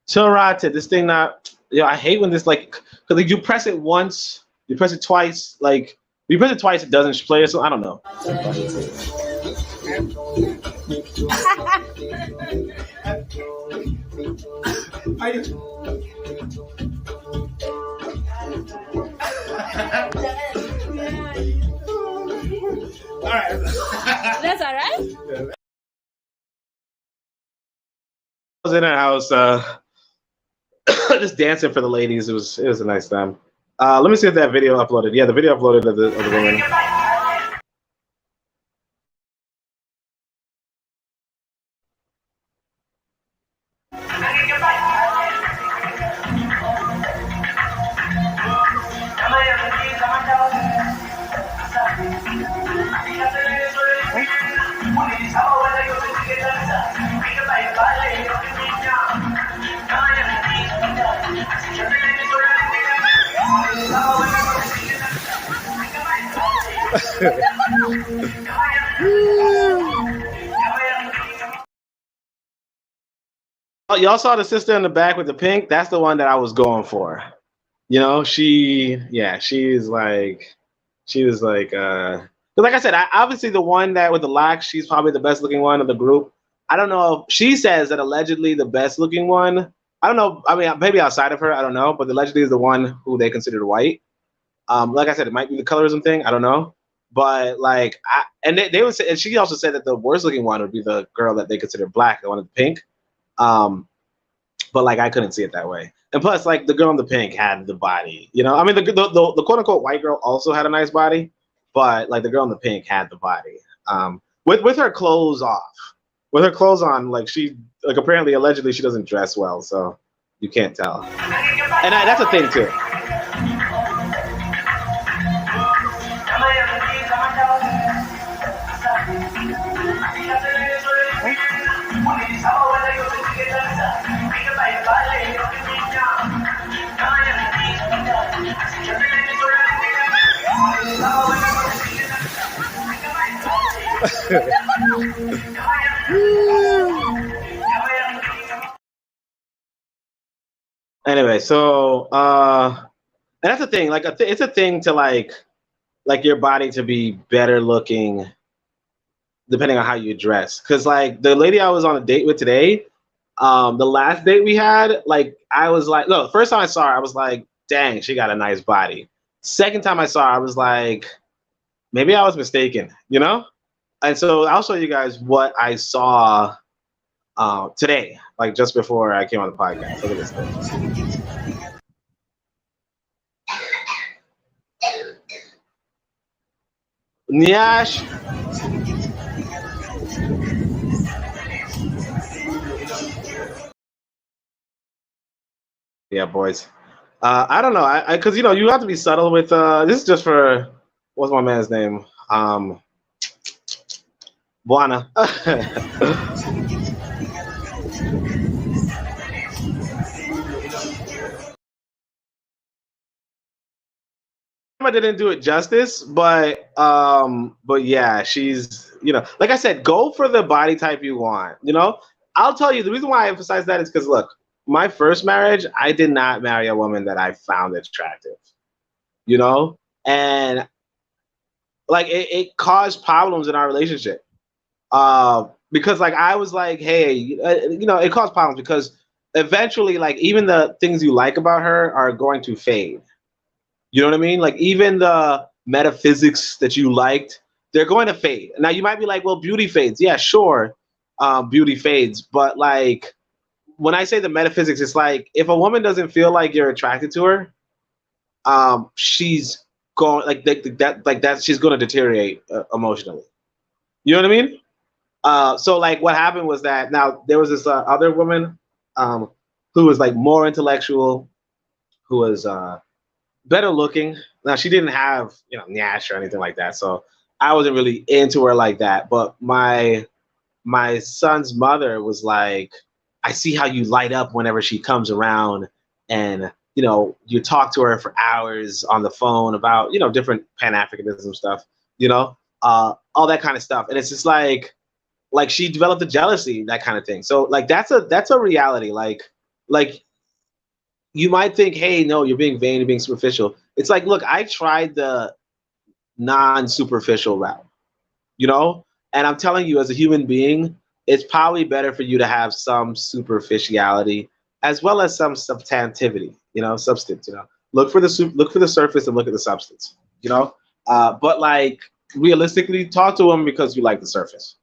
So rotted. This thing not. I hate when this like because like, you press it once, you press it twice. Like you press it twice, it doesn't play. So I don't know. That's all right. I was in her house, just dancing for the ladies. It was a nice time. Let me see if that video uploaded. Yeah, the video uploaded of the women. Oh, y'all saw the sister in the back with the pink? That's the one that I was going for. You know, she was like, but like I said, obviously the one that with the locks, she's probably the best looking one of the group. I don't know. She says that allegedly the best looking one. I don't know. I mean, maybe outside of her, I don't know. But allegedly is the one who they considered white. Like I said, it might be the colorism thing. I don't know. But like, they would say, and she also said that the worst looking one would be the girl that they consider black, the one with the pink. But like, I couldn't see it that way. And plus, like the girl in the pink had the body. You know, I mean, the quote unquote white girl also had a nice body, but like the girl in the pink had the body. With her clothes off, with her clothes on, like she like apparently allegedly she doesn't dress well, so you can't tell. And that's a thing too. Anyway, so and that's the thing. Like, it's a thing to like your body to be better looking, depending on how you dress. Because like the lady I was on a date with today, the last date we had, like I was like, no, the first time I saw her, I was like, dang, she got a nice body. Second time I saw her, I was like, maybe I was mistaken, you know? And so I'll show you guys what I saw today, like just before I came on the podcast. Look at this thing. Nyash. Yeah, boys. I don't know, because you know you have to be subtle with. This is just for what's my man's name? Buana. I didn't do it justice, but yeah, she's, you know, like I said, go for the body type you want. You know, I'll tell you the reason why I emphasize that is because look, my first marriage, I did not marry a woman that I found attractive. You know, and like it caused problems in our relationship. Because like I was like, hey, you know, it caused problems because eventually, like even the things you like about her are going to fade. You know what I mean? Like even the metaphysics that you liked, they're going to fade. Now you might be like, well, beauty fades. Yeah, sure, beauty fades. But like when I say the metaphysics, it's like if a woman doesn't feel like you're attracted to her, she's going like that. Like that, she's going to deteriorate emotionally. You know what I mean? So like what happened was that now there was this other woman um, who was like more intellectual, who was better looking. Now she didn't have Nash or anything like that, so I wasn't really into her like that. But my son's mother was like, I see how you light up whenever she comes around, and you talk to her for hours on the phone about different Pan Africanism stuff, all that kind of stuff, and it's just like she developed a jealousy, that kind of thing. So like that's a reality. Like you might think, hey, no, you're being vain, you're being superficial. It's like, look, I tried the non-superficial route, you know, and I'm telling you, as a human being, it's probably better for you to have some superficiality as well as some substantivity, substance. Look for the surface and look at the substance, but like realistically, talk to them because you like the surface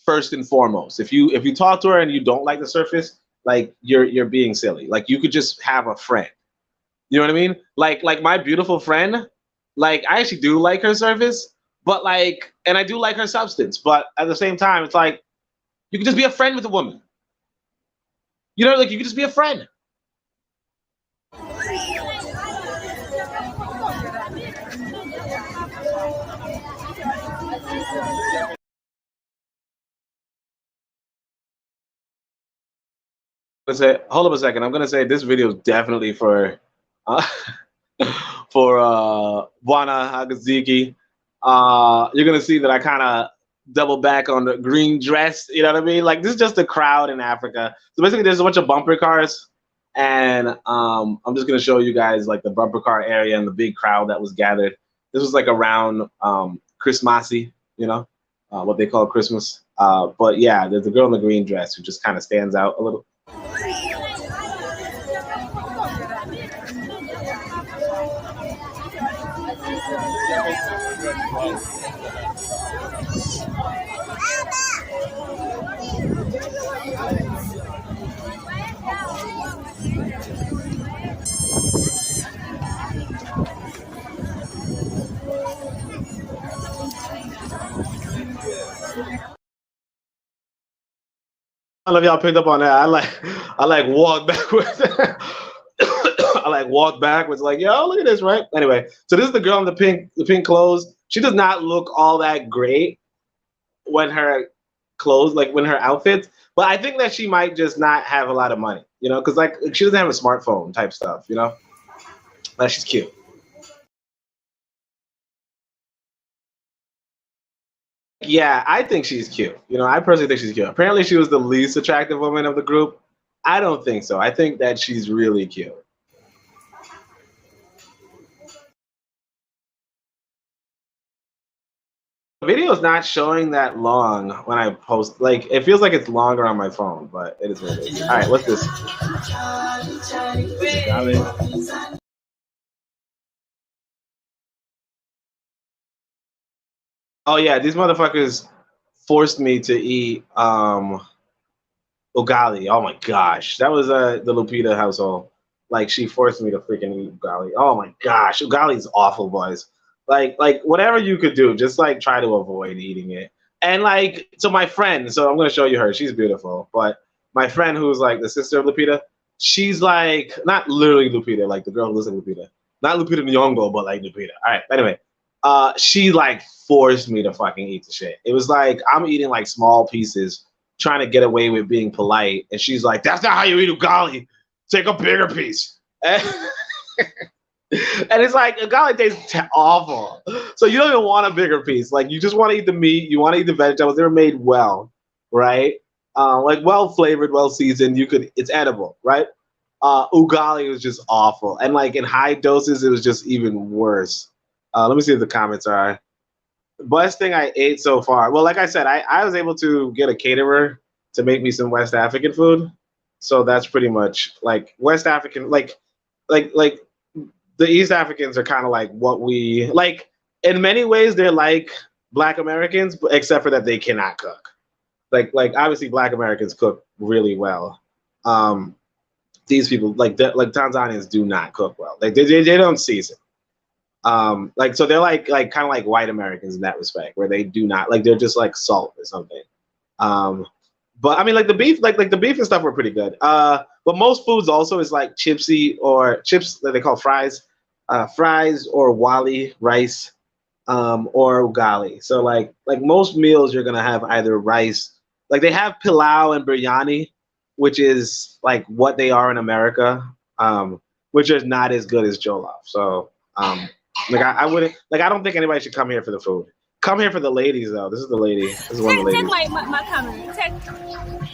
first and foremost. If you talk to her and you don't like the surface, like you're being silly. Like you could just have a friend. You know what I mean? Like my beautiful friend, like I actually do like her surface, but like, and I do like her substance, but at the same time, it's like you could just be a friend with a woman. Like you could just be a friend. Hold up a second. I'm gonna say this video is definitely for uh, for Bwana Hagaziki. You're gonna see that I kind of double back on the green dress. You know what I mean? Like this is just a crowd in Africa. So basically, there's a bunch of bumper cars, and I'm just gonna show you guys like the bumper car area and the big crowd that was gathered. This was like around Christmassy, what they call Christmas. But yeah, there's a girl in the green dress who just kind of stands out a little. I don't know if y'all picked up on that. I like walk backwards. I like walk backwards, like, yo, look at this, right? Anyway, so this is the girl in the pink clothes. She does not look all that great when her clothes, like when her outfits, but I think that she might just not have a lot of money, because like she doesn't have a smartphone type stuff, but she's cute. Yeah, I think she's cute. I personally think she's cute. Apparently, she was the least attractive woman of the group. I don't think so. I think that she's really cute. The video is not showing that long when I post. Like, it feels like it's longer on my phone, but it is what it is. All right, what's this? Oh yeah, these motherfuckers forced me to eat ugali. Oh my gosh, that was the Lupita household. Like she forced me to freaking eat ugali. Oh my gosh, ugali is awful, boys. Like whatever you could do, just like try to avoid eating it. And like, so my friend, so I'm gonna show you her. She's beautiful, but my friend who's like the sister of Lupita, she's like not literally Lupita, like the girl who lives in Lupita, not Lupita Nyong'o, but like Lupita. All right, anyway, she like forced me to fucking eat the shit. It was like I'm eating like small pieces, trying to get away with being polite, and she's like, "That's not how you eat ugali. Take a bigger piece." And it's like ugali tastes awful. So you don't even want a bigger piece. Like you just want to eat the meat. You want to eat the vegetables. They're made well, right? Like well flavored, well seasoned. It's edible, right? Ugali was just awful, and like in high doses, it was just even worse. Let me see if the comments are. Best thing I ate so far. Well, like I said, I was able to get a caterer to make me some West African food. So that's pretty much like West African, like the East Africans are kind of like what we like. In many ways, they're like Black Americans, except for that they cannot cook. Like obviously Black Americans cook really well. These people like Tanzanians do not cook well. Like they don't season. So they're like kind of like white Americans in that respect, where they do not like they're just like salt or something. But I mean, like the beef, like the beef and stuff were pretty good. But most foods also is like chipsy or chips that they call fries, fries or wali rice, or ugali. So like most meals, you're gonna have either rice, like they have pilau and biryani, which is like what they are in America, which is not as good as jollof. So like I wouldn't like I don't think anybody should come here for the food. Come here for the ladies though. This is the lady. This is one of the Take ladies. my camera. Take.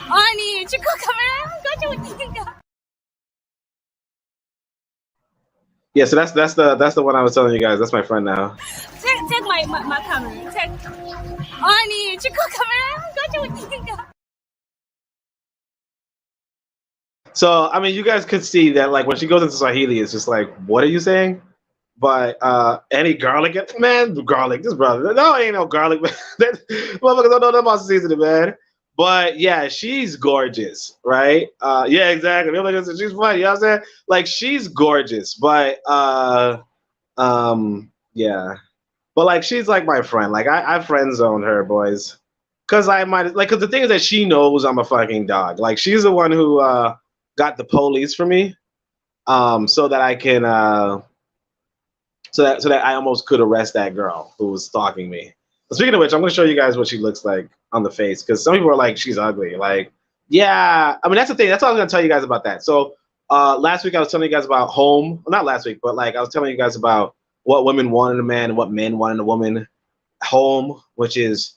아니 지금 카메라 가지고 있으니까. Yeah, so that's the one I was telling you guys. That's my friend now. Take my camera. Take. 아니 지금 카메라 가지고 있으니까. So I mean, you guys could see that like when she goes into Swahili, it's just like, what are you saying? But any garlic, man, garlic. This brother, no, ain't no garlic, man. Motherfuckers don't know nothing about seasoning, man. But yeah, she's gorgeous, right? Yeah, exactly. She's funny. You know what I'm saying? Like she's gorgeous, but yeah. But like she's like my friend. Like I friend zone her, boys. Cause I might like cause the thing is that she knows I'm a fucking dog. Like she's the one who got the police for me. So that I can so that I almost could arrest that girl who was stalking me. But speaking of which, I'm gonna show you guys what she looks like on the face, because some people are like, she's ugly. Like, yeah, I mean that's the thing. That's all I was gonna tell you guys about that. So last week I was telling you guys about home. Well, not last week, but like I was telling you guys about what women want in a man and what men want in a woman. Home, which is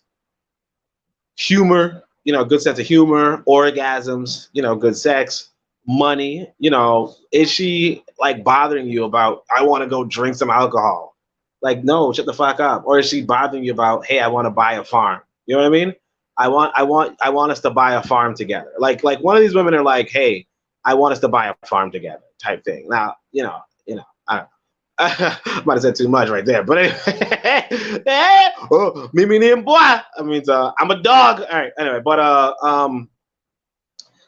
humor, you know, good sense of humor, orgasms, you know, good sex, money, you know, is she like bothering you about, I want to go drink some alcohol? Like, no, shut the fuck up. Or is she bothering you about, hey, I want to buy a farm? You know what I mean? I want us to buy a farm together. Like one of these women are like, hey, I want us to buy a farm together type thing. Now, you know, I don't know. I might have said too much right there, but anyway, oh, Mimi ni boy. I mean, I'm a dog. All right, anyway,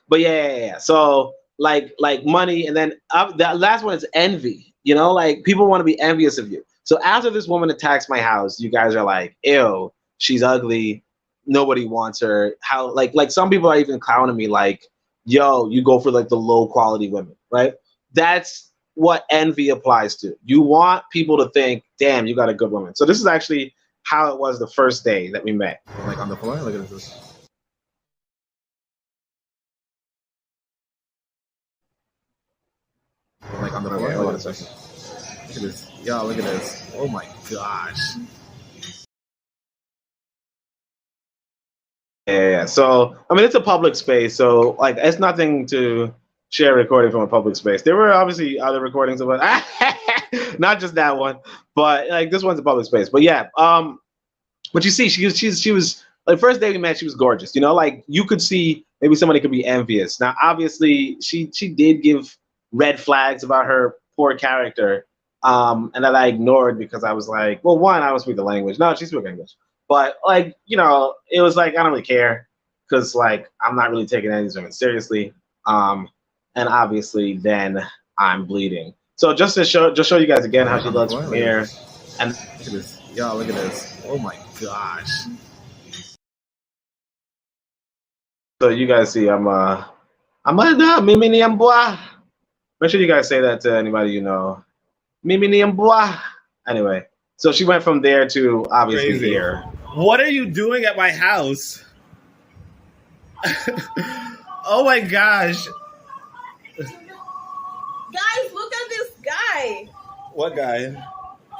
but yeah. So like money, and then the last one is envy. You know, like people want to be envious of you. So after this woman attacks my house, you guys are like, ew, she's ugly. Nobody wants her. How like some people are even clowning me like, yo, you go for like the low quality women, right? That's what envy applies to. You want people to think, damn, you got a good woman. So this is actually how it was the first day that we met. Like on the floor, look at this. Like on the floor, Okay, look hold at on a this. second. Look at this. Yo, look at this. Oh my gosh. Yeah. So I mean, it's a public space, so like it's nothing to share recording from a public space. There were obviously other recordings of it, not just that one, but like this one's a public space. But yeah, but you see, she was like first day we met, she was gorgeous. You know, like you could see maybe somebody could be envious. Now, obviously, she did give red flags about her poor character, and that I ignored because I was like, well, one, I don't speak the language. No, she spoke English. But like, you know, it was like I don't really care because like I'm not really taking any of these women seriously. And obviously then I'm bleeding. So just to show you guys again how she looks from here. And look at this. Yo, look at this. Oh my gosh. so you guys see I'm a Mimi ni boy. Make sure you guys say that to anybody you know. Mimi ni boy. Anyway, so she went from there to obviously Crazy. here. What are you doing at my house? Oh my gosh. Guys, look at this guy. What guy?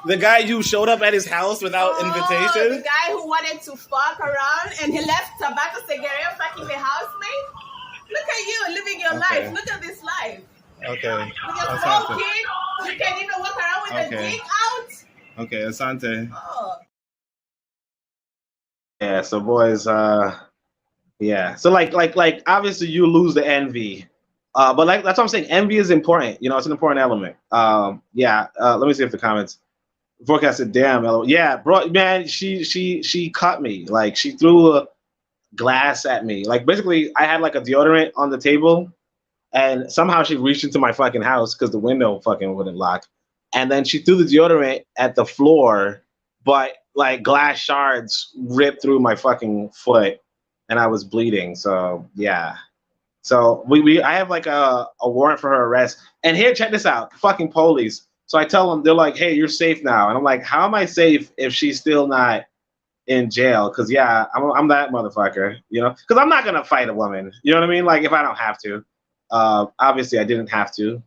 The guy you showed up at his house without The invitation? guy who wanted to fuck around and he left tobacco cigarette fucking the housemate. Look at you living your Okay. life. Look at this life. Okay. With your Asante. small kid, you can even walk around with the Okay. dick out. Okay, Asante. Oh. Yeah, so boys, yeah. So like obviously you lose the envy. But like that's what I'm saying. Envy is important. You know, it's an important element. Yeah. Let me see if the comments forecast said, damn, LOL. Yeah, bro, man, she cut me. Like she threw a glass at me. Like basically I had like a deodorant on the table and somehow she reached into my fucking house because the window fucking wouldn't lock. And then she threw the deodorant at the floor, but like glass shards ripped through my fucking foot. and I was bleeding. So yeah. So I have like a warrant for her arrest. And here, check this out, fucking police. So I tell them, they're like, hey, you're safe now. And I'm like, how am I safe if she's still not in jail? Because yeah, I'm that motherfucker, you know? Because I'm not gonna fight a woman, you know what I mean? Like if I don't have to. Obviously I didn't have to.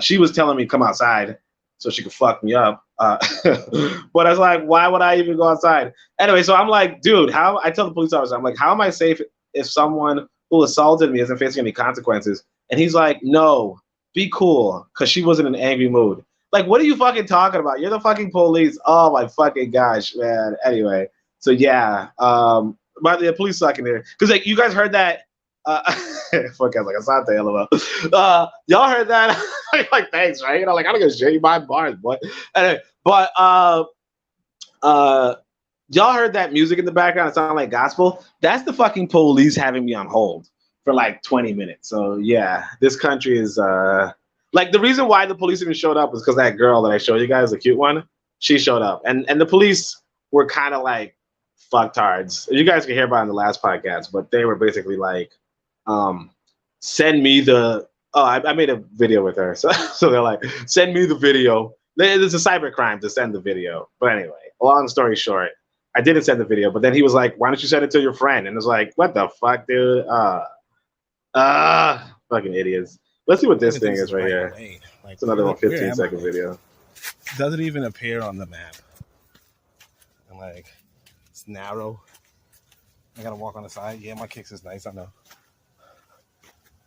She was telling me come outside so she could fuck me up. But I was like, why would I even go outside? Anyway, so I'm like, dude, how? I tell the police officer, I'm like, how am I safe if someone who assaulted me isn't facing any consequences? And he's like, no, be cool, because she was in an angry mood. Like, what are you fucking talking about? You're the fucking police. Oh my fucking gosh, man. Anyway, so yeah, but the police suck in there, because like you guys heard that. Fuck, like Asante, lol. Y'all heard that? Like, thanks, right? You know, like I'm gonna show you my bars, boy. Anyway, but y'all heard that music in the background? It sounded like gospel. That's the fucking police having me on hold for like 20 minutes. So yeah, this country is like the reason why the police even showed up is because that girl that I showed you guys, the cute one, she showed up, and the police were kind of like fucktards. You guys can hear about it in the last podcast, but they were basically like, send me the. Oh, I made a video with her, so they're like, send me the video. It's a cyber crime to send the video. But anyway, long story short, I didn't send the video, but then he was like, why don't you send it to your friend? And it's like, what the fuck, dude? Fucking idiots. Let's see what this thing is right here. Like, it's another 15-second video. Doesn't even appear on the map. And like, it's narrow. I gotta walk on the side. Yeah, my kicks is nice, I know.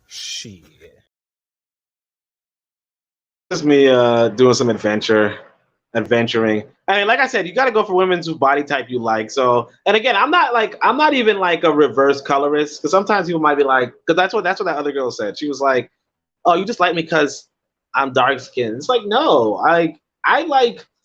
Shit. This is me doing some adventuring. I mean, like I said, you got to go for women whose body type you like. So, and again, I'm not even like a reverse colorist, because sometimes people might be like, because that's what that other girl said. She was like, "Oh, you just like me because I'm dark skinned." It's like, no,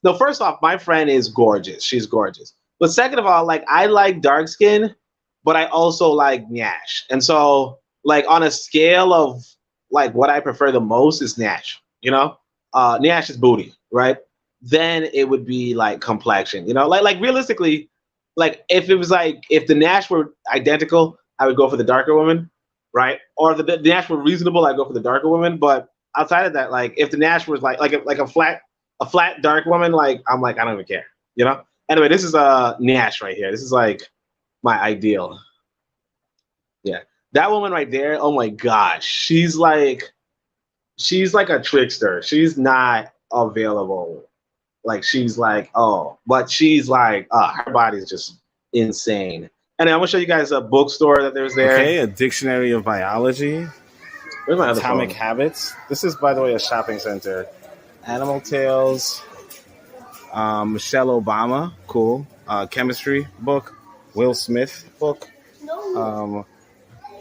no. First off, my friend is gorgeous. She's gorgeous. But second of all, like I like dark skin, but I also like Nyash. And so, like on a scale of like what I prefer the most is Nyash. You know, Nyash is booty, right? Then it would be like complexion, you know, like realistically, like if it was like if the Nyash were identical, I would go for the darker woman, right? Or if the Nyash were reasonable, I'd go for the darker woman. But outside of that, like if the Nyash was like a flat dark woman, like I'm like I don't even care, you know. Anyway, this is Nyash right here. This is like my ideal. Yeah, that woman right there. Oh my gosh, she's like a trickster. She's not available. Like she's like, oh, but she's like, her body's just insane. And I'm gonna show you guys a bookstore that there's there. Okay, a dictionary of biology. Where's my other Atomic phone? Habits. This is, by the way, a shopping center. Animal Tales. Michelle Obama, cool. Chemistry book. Will Smith book.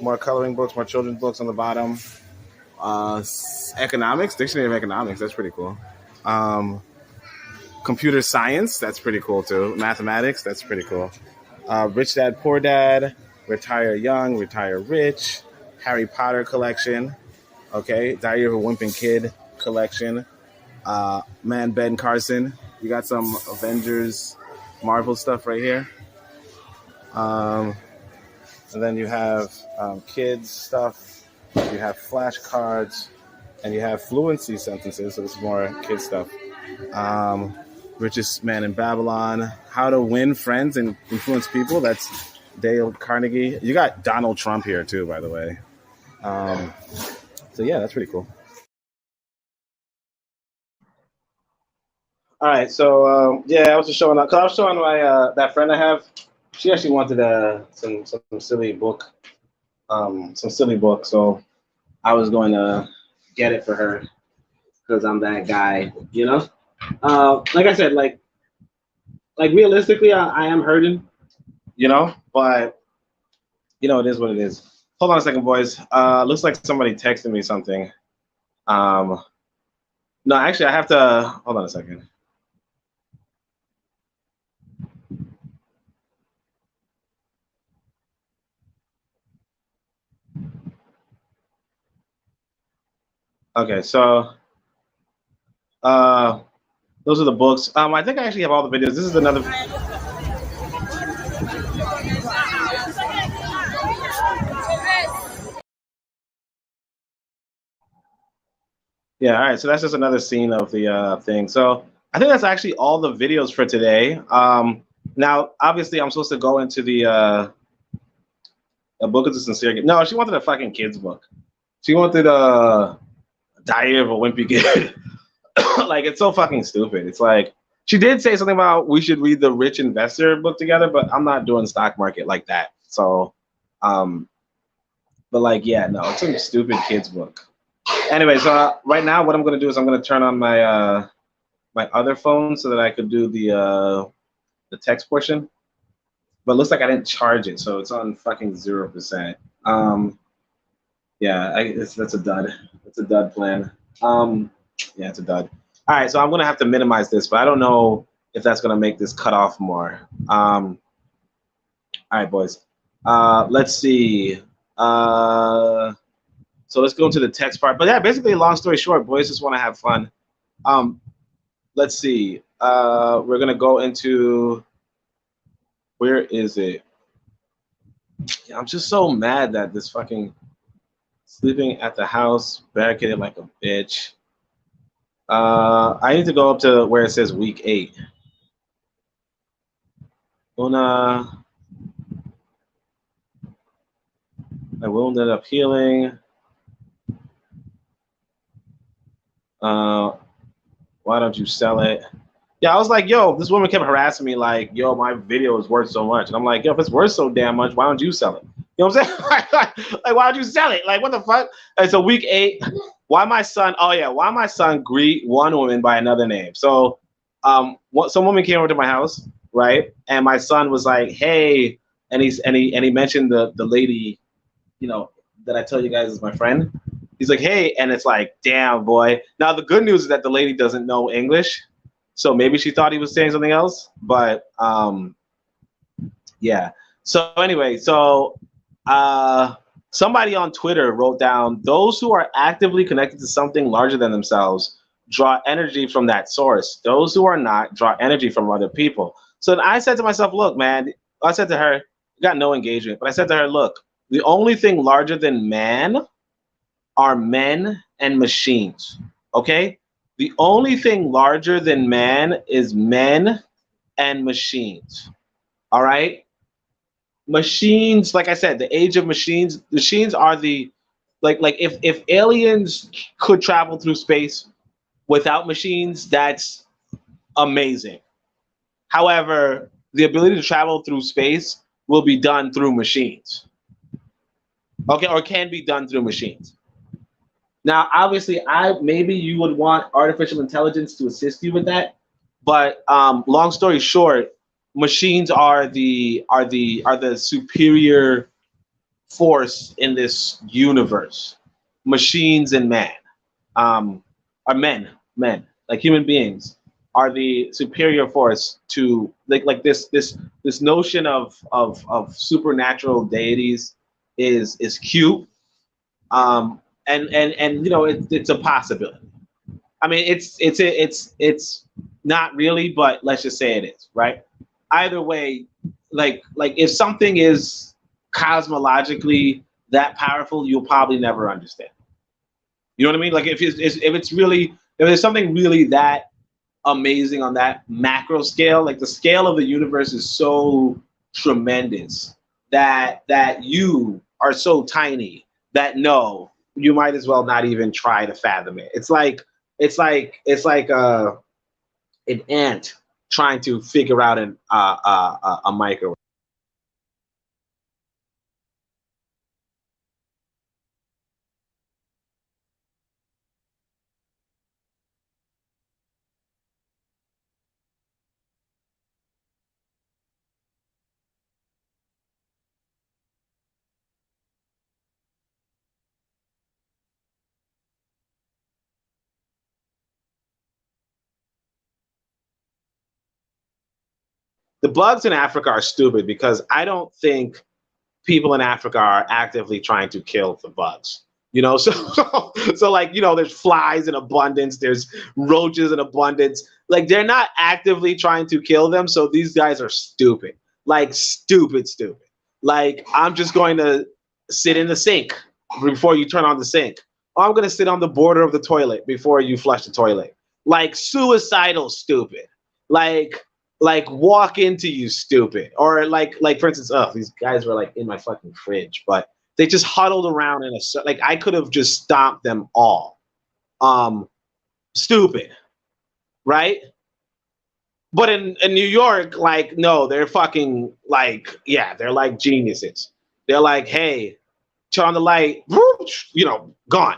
More coloring books, more children's books on the bottom. Economics, Dictionary of Economics, that's pretty cool. Computer science, that's pretty cool too. Mathematics, that's pretty cool. Rich Dad, Poor Dad, Retire Young, Retire Rich, Harry Potter collection, okay, Diary of a Wimpy Kid collection, Man, Ben Carson. You got some Avengers, Marvel stuff right here. And then you have kids stuff. You have flashcards, and you have fluency sentences, so this is more kid stuff. Richest Man in Babylon, How to Win Friends and Influence People, that's Dale Carnegie. You got Donald Trump here too, by the way. So yeah, that's pretty cool. All right, so yeah, I was just showing up, because I was showing my that friend I have. She actually wanted some silly book. So I was going to get it for her because I'm that guy, you know. Like I said, like realistically, I am hurting, you know, but you know it is what it is. Hold on a second, boys. Looks like somebody texted me something. No, actually, I have to hold on a second. Okay, so those are the books. I think I actually have all the videos. This is another. Yeah, all right. So that's just another scene of the thing. So I think that's actually all the videos for today. Now, obviously, I'm supposed to go into the a book of the sincere. No, she wanted a fucking kids book. She wanted Diary of a Wimpy Kid. Like it's so fucking stupid. It's like she did say something about we should read the Rich Investor book together, but I'm not doing stock market like that. So, but like yeah, no, it's some stupid kids book. Anyway, so right now what I'm gonna do is I'm gonna turn on my my other phone so that I could do the text portion. But it looks like I didn't charge it, so it's on fucking 0%. Yeah, that's a dud. It's a dud plan. Yeah, it's a dud. All right, so I'm gonna have to minimize this, but I don't know if that's gonna make this cut off more. All right, boys. Let's see. So let's go into the text part. But yeah, basically, long story short, boys just want to have fun. Let's see. We're gonna go into where is it? Yeah, I'm just so mad that this fucking sleeping at the house, barricaded like a bitch. I need to go up to where it says week 8. Una, I wounded up healing. Why don't you sell it? Yeah, I was like, yo, this woman kept harassing me like, yo, my video is worth so much. And I'm like, yo, if it's worth so damn much, why don't you sell it? You know what I'm saying? Like, why don't you sell it? Like, what the fuck? And so week 8, why my son greet one woman by another name? So some woman came over to my house, right? And my son was like, hey, and he mentioned the lady, you know, that I tell you guys is my friend. He's like, hey, and it's like, damn, boy. Now the good news is that the lady doesn't know English. So maybe she thought he was saying something else, but yeah. So anyway, so somebody on Twitter wrote down, those who are actively connected to something larger than themselves draw energy from that source. Those who are not draw energy from other people. So I said to myself, look, man, I said to her, got no engagement, but I said to her, look, the only thing larger than man are men and machines, okay? The only thing larger than man is men and machines. All right? Machines, like I said, the age of machines are the like if aliens could travel through space without machines, that's amazing. However, the ability to travel through space will be done through machines. Okay, or can be done through machines. Now, obviously, maybe you would want artificial intelligence to assist you with that, but long story short, machines are the superior force in this universe. Machines and man are men like human beings are the superior force to like this notion of supernatural deities is cute. And you know it's a possibility. I mean it's not really, but let's just say it is, right? Either way, like if something is cosmologically that powerful, you'll probably never understand. You know what I mean? Like if there's something really that amazing on that macro scale, like the scale of the universe is so tremendous that you are so tiny that no, you might as well not even try to fathom it. It's like an ant trying to figure out a microwave. The bugs in Africa are stupid because I don't think people in Africa are actively trying to kill the bugs. You know, so like, you know, there's flies in abundance, there's roaches in abundance. Like they're not actively trying to kill them. So these guys are stupid, like stupid. Like I'm just going to sit in the sink before you turn on the sink. Oh, I'm gonna sit on the border of the toilet before you flush the toilet. Like suicidal stupid. Like walk into you stupid. Or like for instance, these guys were like in my fucking fridge, but they just huddled around in a like I could have just stomped them all. Stupid, right? But in New York, like, no, they're fucking like, yeah, they're like geniuses. They're like, hey, turn on the light, gone.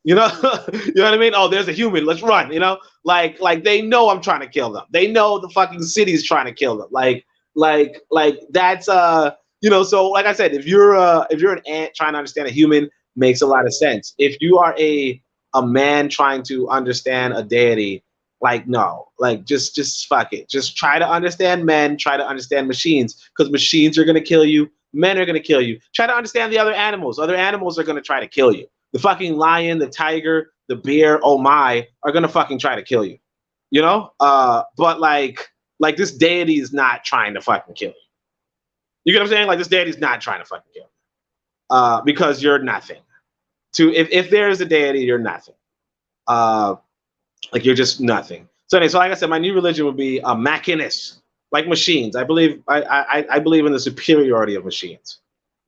You know, you know what I mean? Oh, there's a human. Let's run. You know, like they know I'm trying to kill them. They know the fucking city's trying to kill them. Like that's So like I said, if you're an ant trying to understand a human, makes a lot of sense. If you are a man trying to understand a deity, like no, like just fuck it. Just try to understand men. Try to understand machines, because machines are gonna kill you. Men are going to kill you. Try to understand the other animals. Other animals are going to try to kill you. The fucking lion, the tiger, the bear, oh my, are going to fucking try to kill you. You know? But like this deity is not trying to fucking kill you. You get what I'm saying? Like this deity is not trying to fucking kill you. Because you're nothing. If there is a deity, you're nothing. Like you're just nothing. So anyway, so like I said, my new religion would be a machinist, like machines. I believe in the superiority of machines.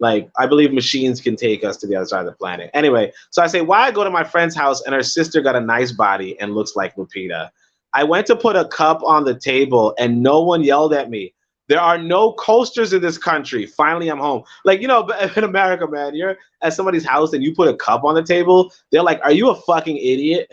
Like I believe machines can take us to the other side of the planet. Anyway, so I say, why I go to my friend's house and her sister got a nice body and looks like Lupita. I went to put a cup on the table and no one yelled at me. There are no coasters in this country. Finally, I'm home. Like, in America, man, you're at somebody's house and you put a cup on the table. They're like, are you a fucking idiot?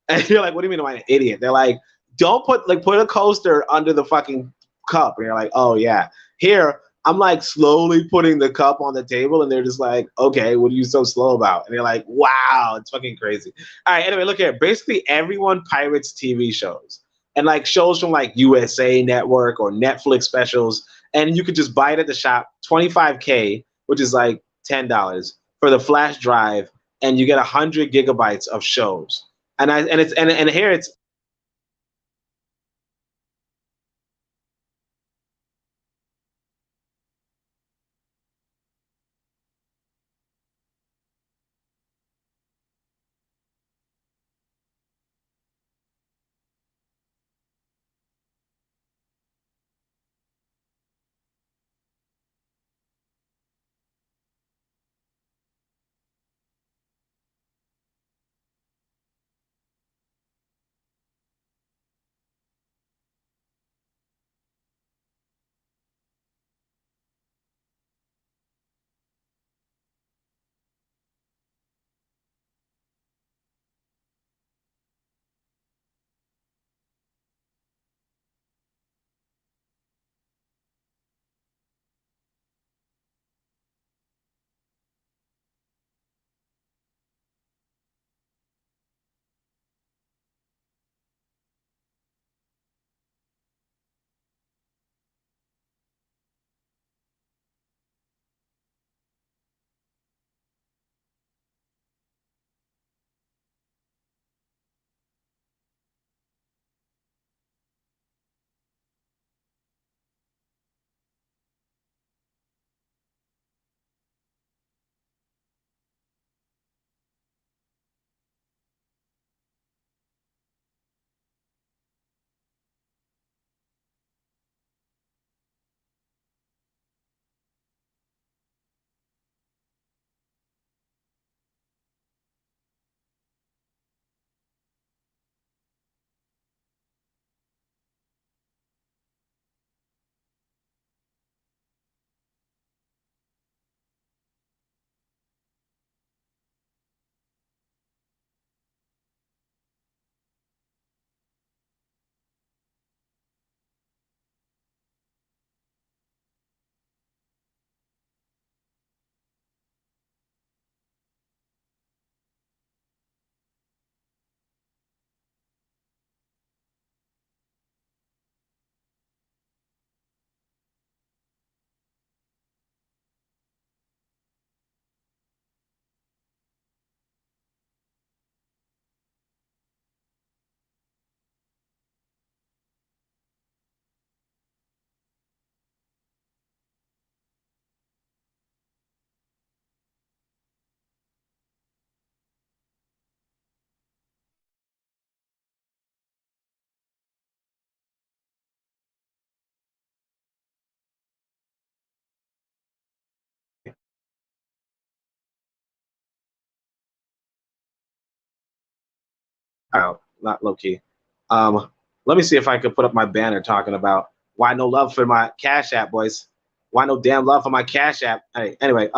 And you're like, what do you mean am I an idiot? They're like, don't put a coaster under the fucking cup. And you're like, oh yeah. Here, I'm like slowly putting the cup on the table, and they're just like, okay, what are you so slow about? And you're like, wow, it's fucking crazy. All right, anyway, look here. Basically, everyone pirates TV shows and like shows from like USA Network or Netflix specials, and you could just buy it at the shop, $25K, which is like $10 for the flash drive, and you get 100 gigabytes of shows. And here it's Oh, not low key. Let me see if I could put up my banner talking about why no love for my Cash App, boys. Why no damn love for my Cash App? Hey, anyway,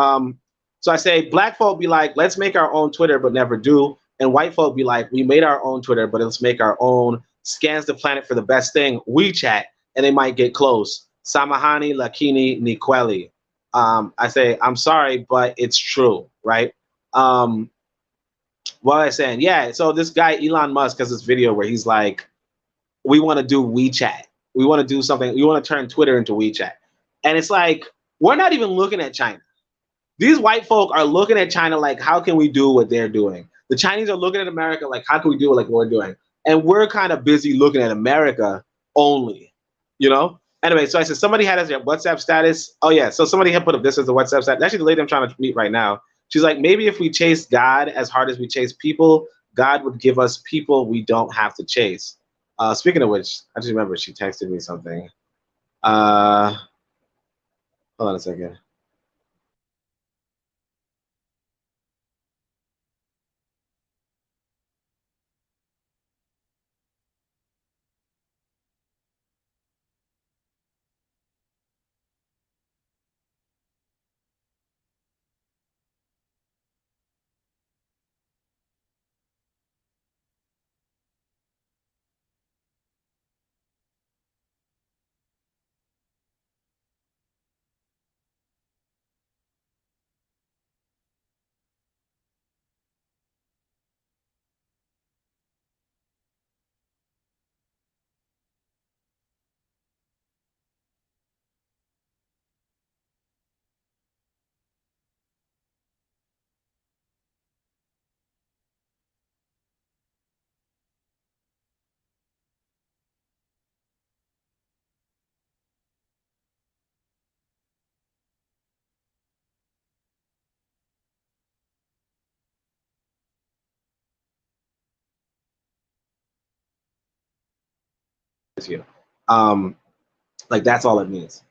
so I say black folk be like, let's make our own Twitter, but never do, and white folk be like, we made our own Twitter, but let's make our own scans the planet for the best thing, WeChat, and they might get close. Samahani Lakini Nikweli. I say, I'm sorry, but it's true, right? Um, what was I saying? Yeah, so this guy Elon Musk has this video where he's like, we want to do WeChat. We want to do something. We want to turn Twitter into WeChat. And it's like, we're not even looking at China. These white folk are looking at China like, how can we do what they're doing? The Chinese are looking at America like, how can we do it like what we're doing? And we're kind of busy looking at America only, you know? Anyway, so I said, somebody had as their WhatsApp status. Oh, yeah. So somebody had put up this as a WhatsApp status. Actually, the lady I'm trying to meet right now, she's like, maybe if we chase God as hard as we chase people, God would give us people we don't have to chase. Speaking of which, I just remember she texted me something. Hold on a second. You. Um, Like that's all it means.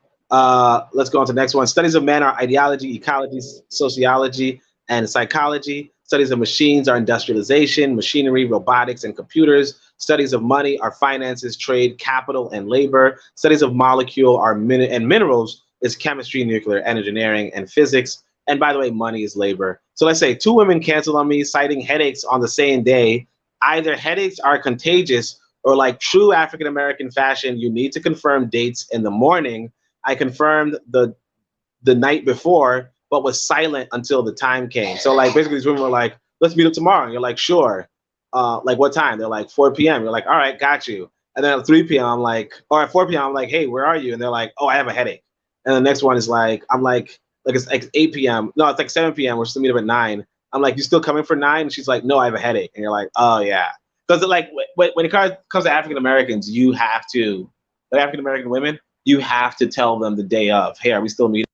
Let's go on to the next one. Studies of man are ideology, ecology, sociology, and psychology. Studies of machines are industrialization, machinery, robotics, and computers. Studies of money are finances, trade, capital, and labor. Studies of molecule are and minerals is chemistry, nuclear, engineering, and physics. And by the way, money is labor. So let's say two women canceled on me citing headaches on the same day. Either headaches are contagious or like true African American fashion, you need to confirm dates in the morning. I confirmed the night before, but was silent until the time came. So like basically these women were like, let's meet up tomorrow. And you're like, sure. Like what time? They're like 4 p.m. You're like, all right, got you. And then at 3 p.m. I'm like, or at 4 p.m. I'm like, hey, where are you? And they're like, oh, I have a headache. And the next one is like, I'm like it's like 8 p.m. No, it's like 7 p.m. We're still meet up at 9. I'm like, you still coming for 9? And she's like, no, I have a headache. And you're like, oh yeah. Because like when it comes to African Americans, you have to, like African American women, you have to tell them the day of, hey, are we still meeting?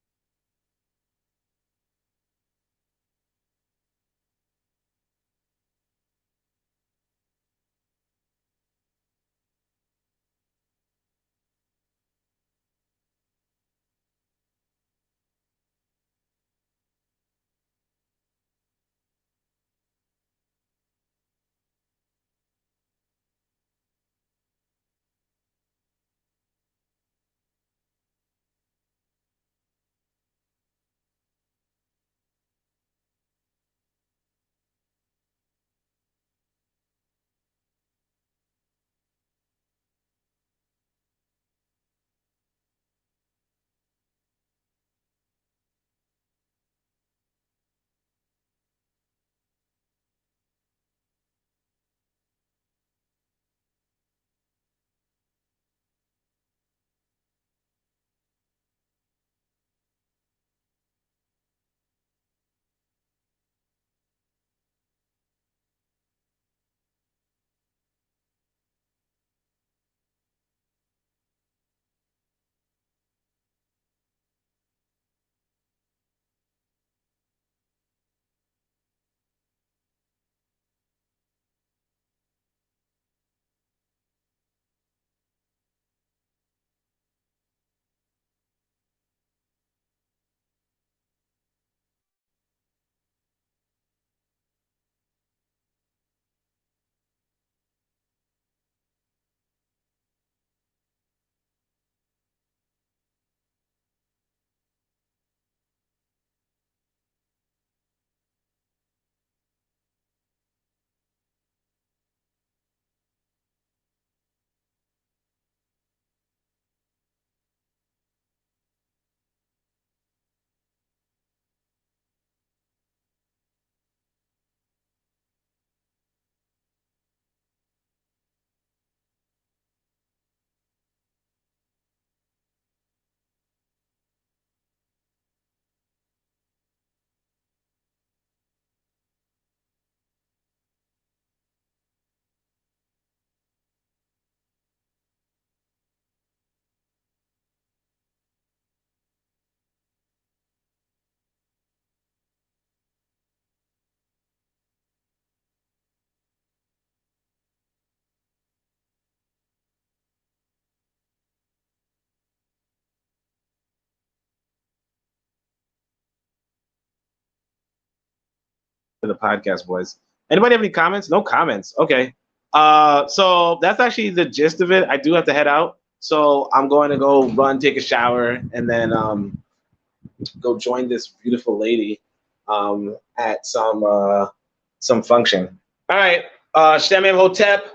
the podcast, boys. Anybody have any comments? No comments. Okay. So that's actually the gist of it. I do have to head out, so I'm going to go run, take a shower, and then go join this beautiful lady at some function. All right. Shemem Hotep,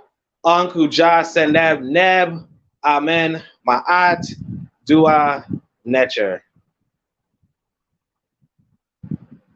Uncle Ja Seneb Neb, Amen, Ma'at, Dua, Netcher.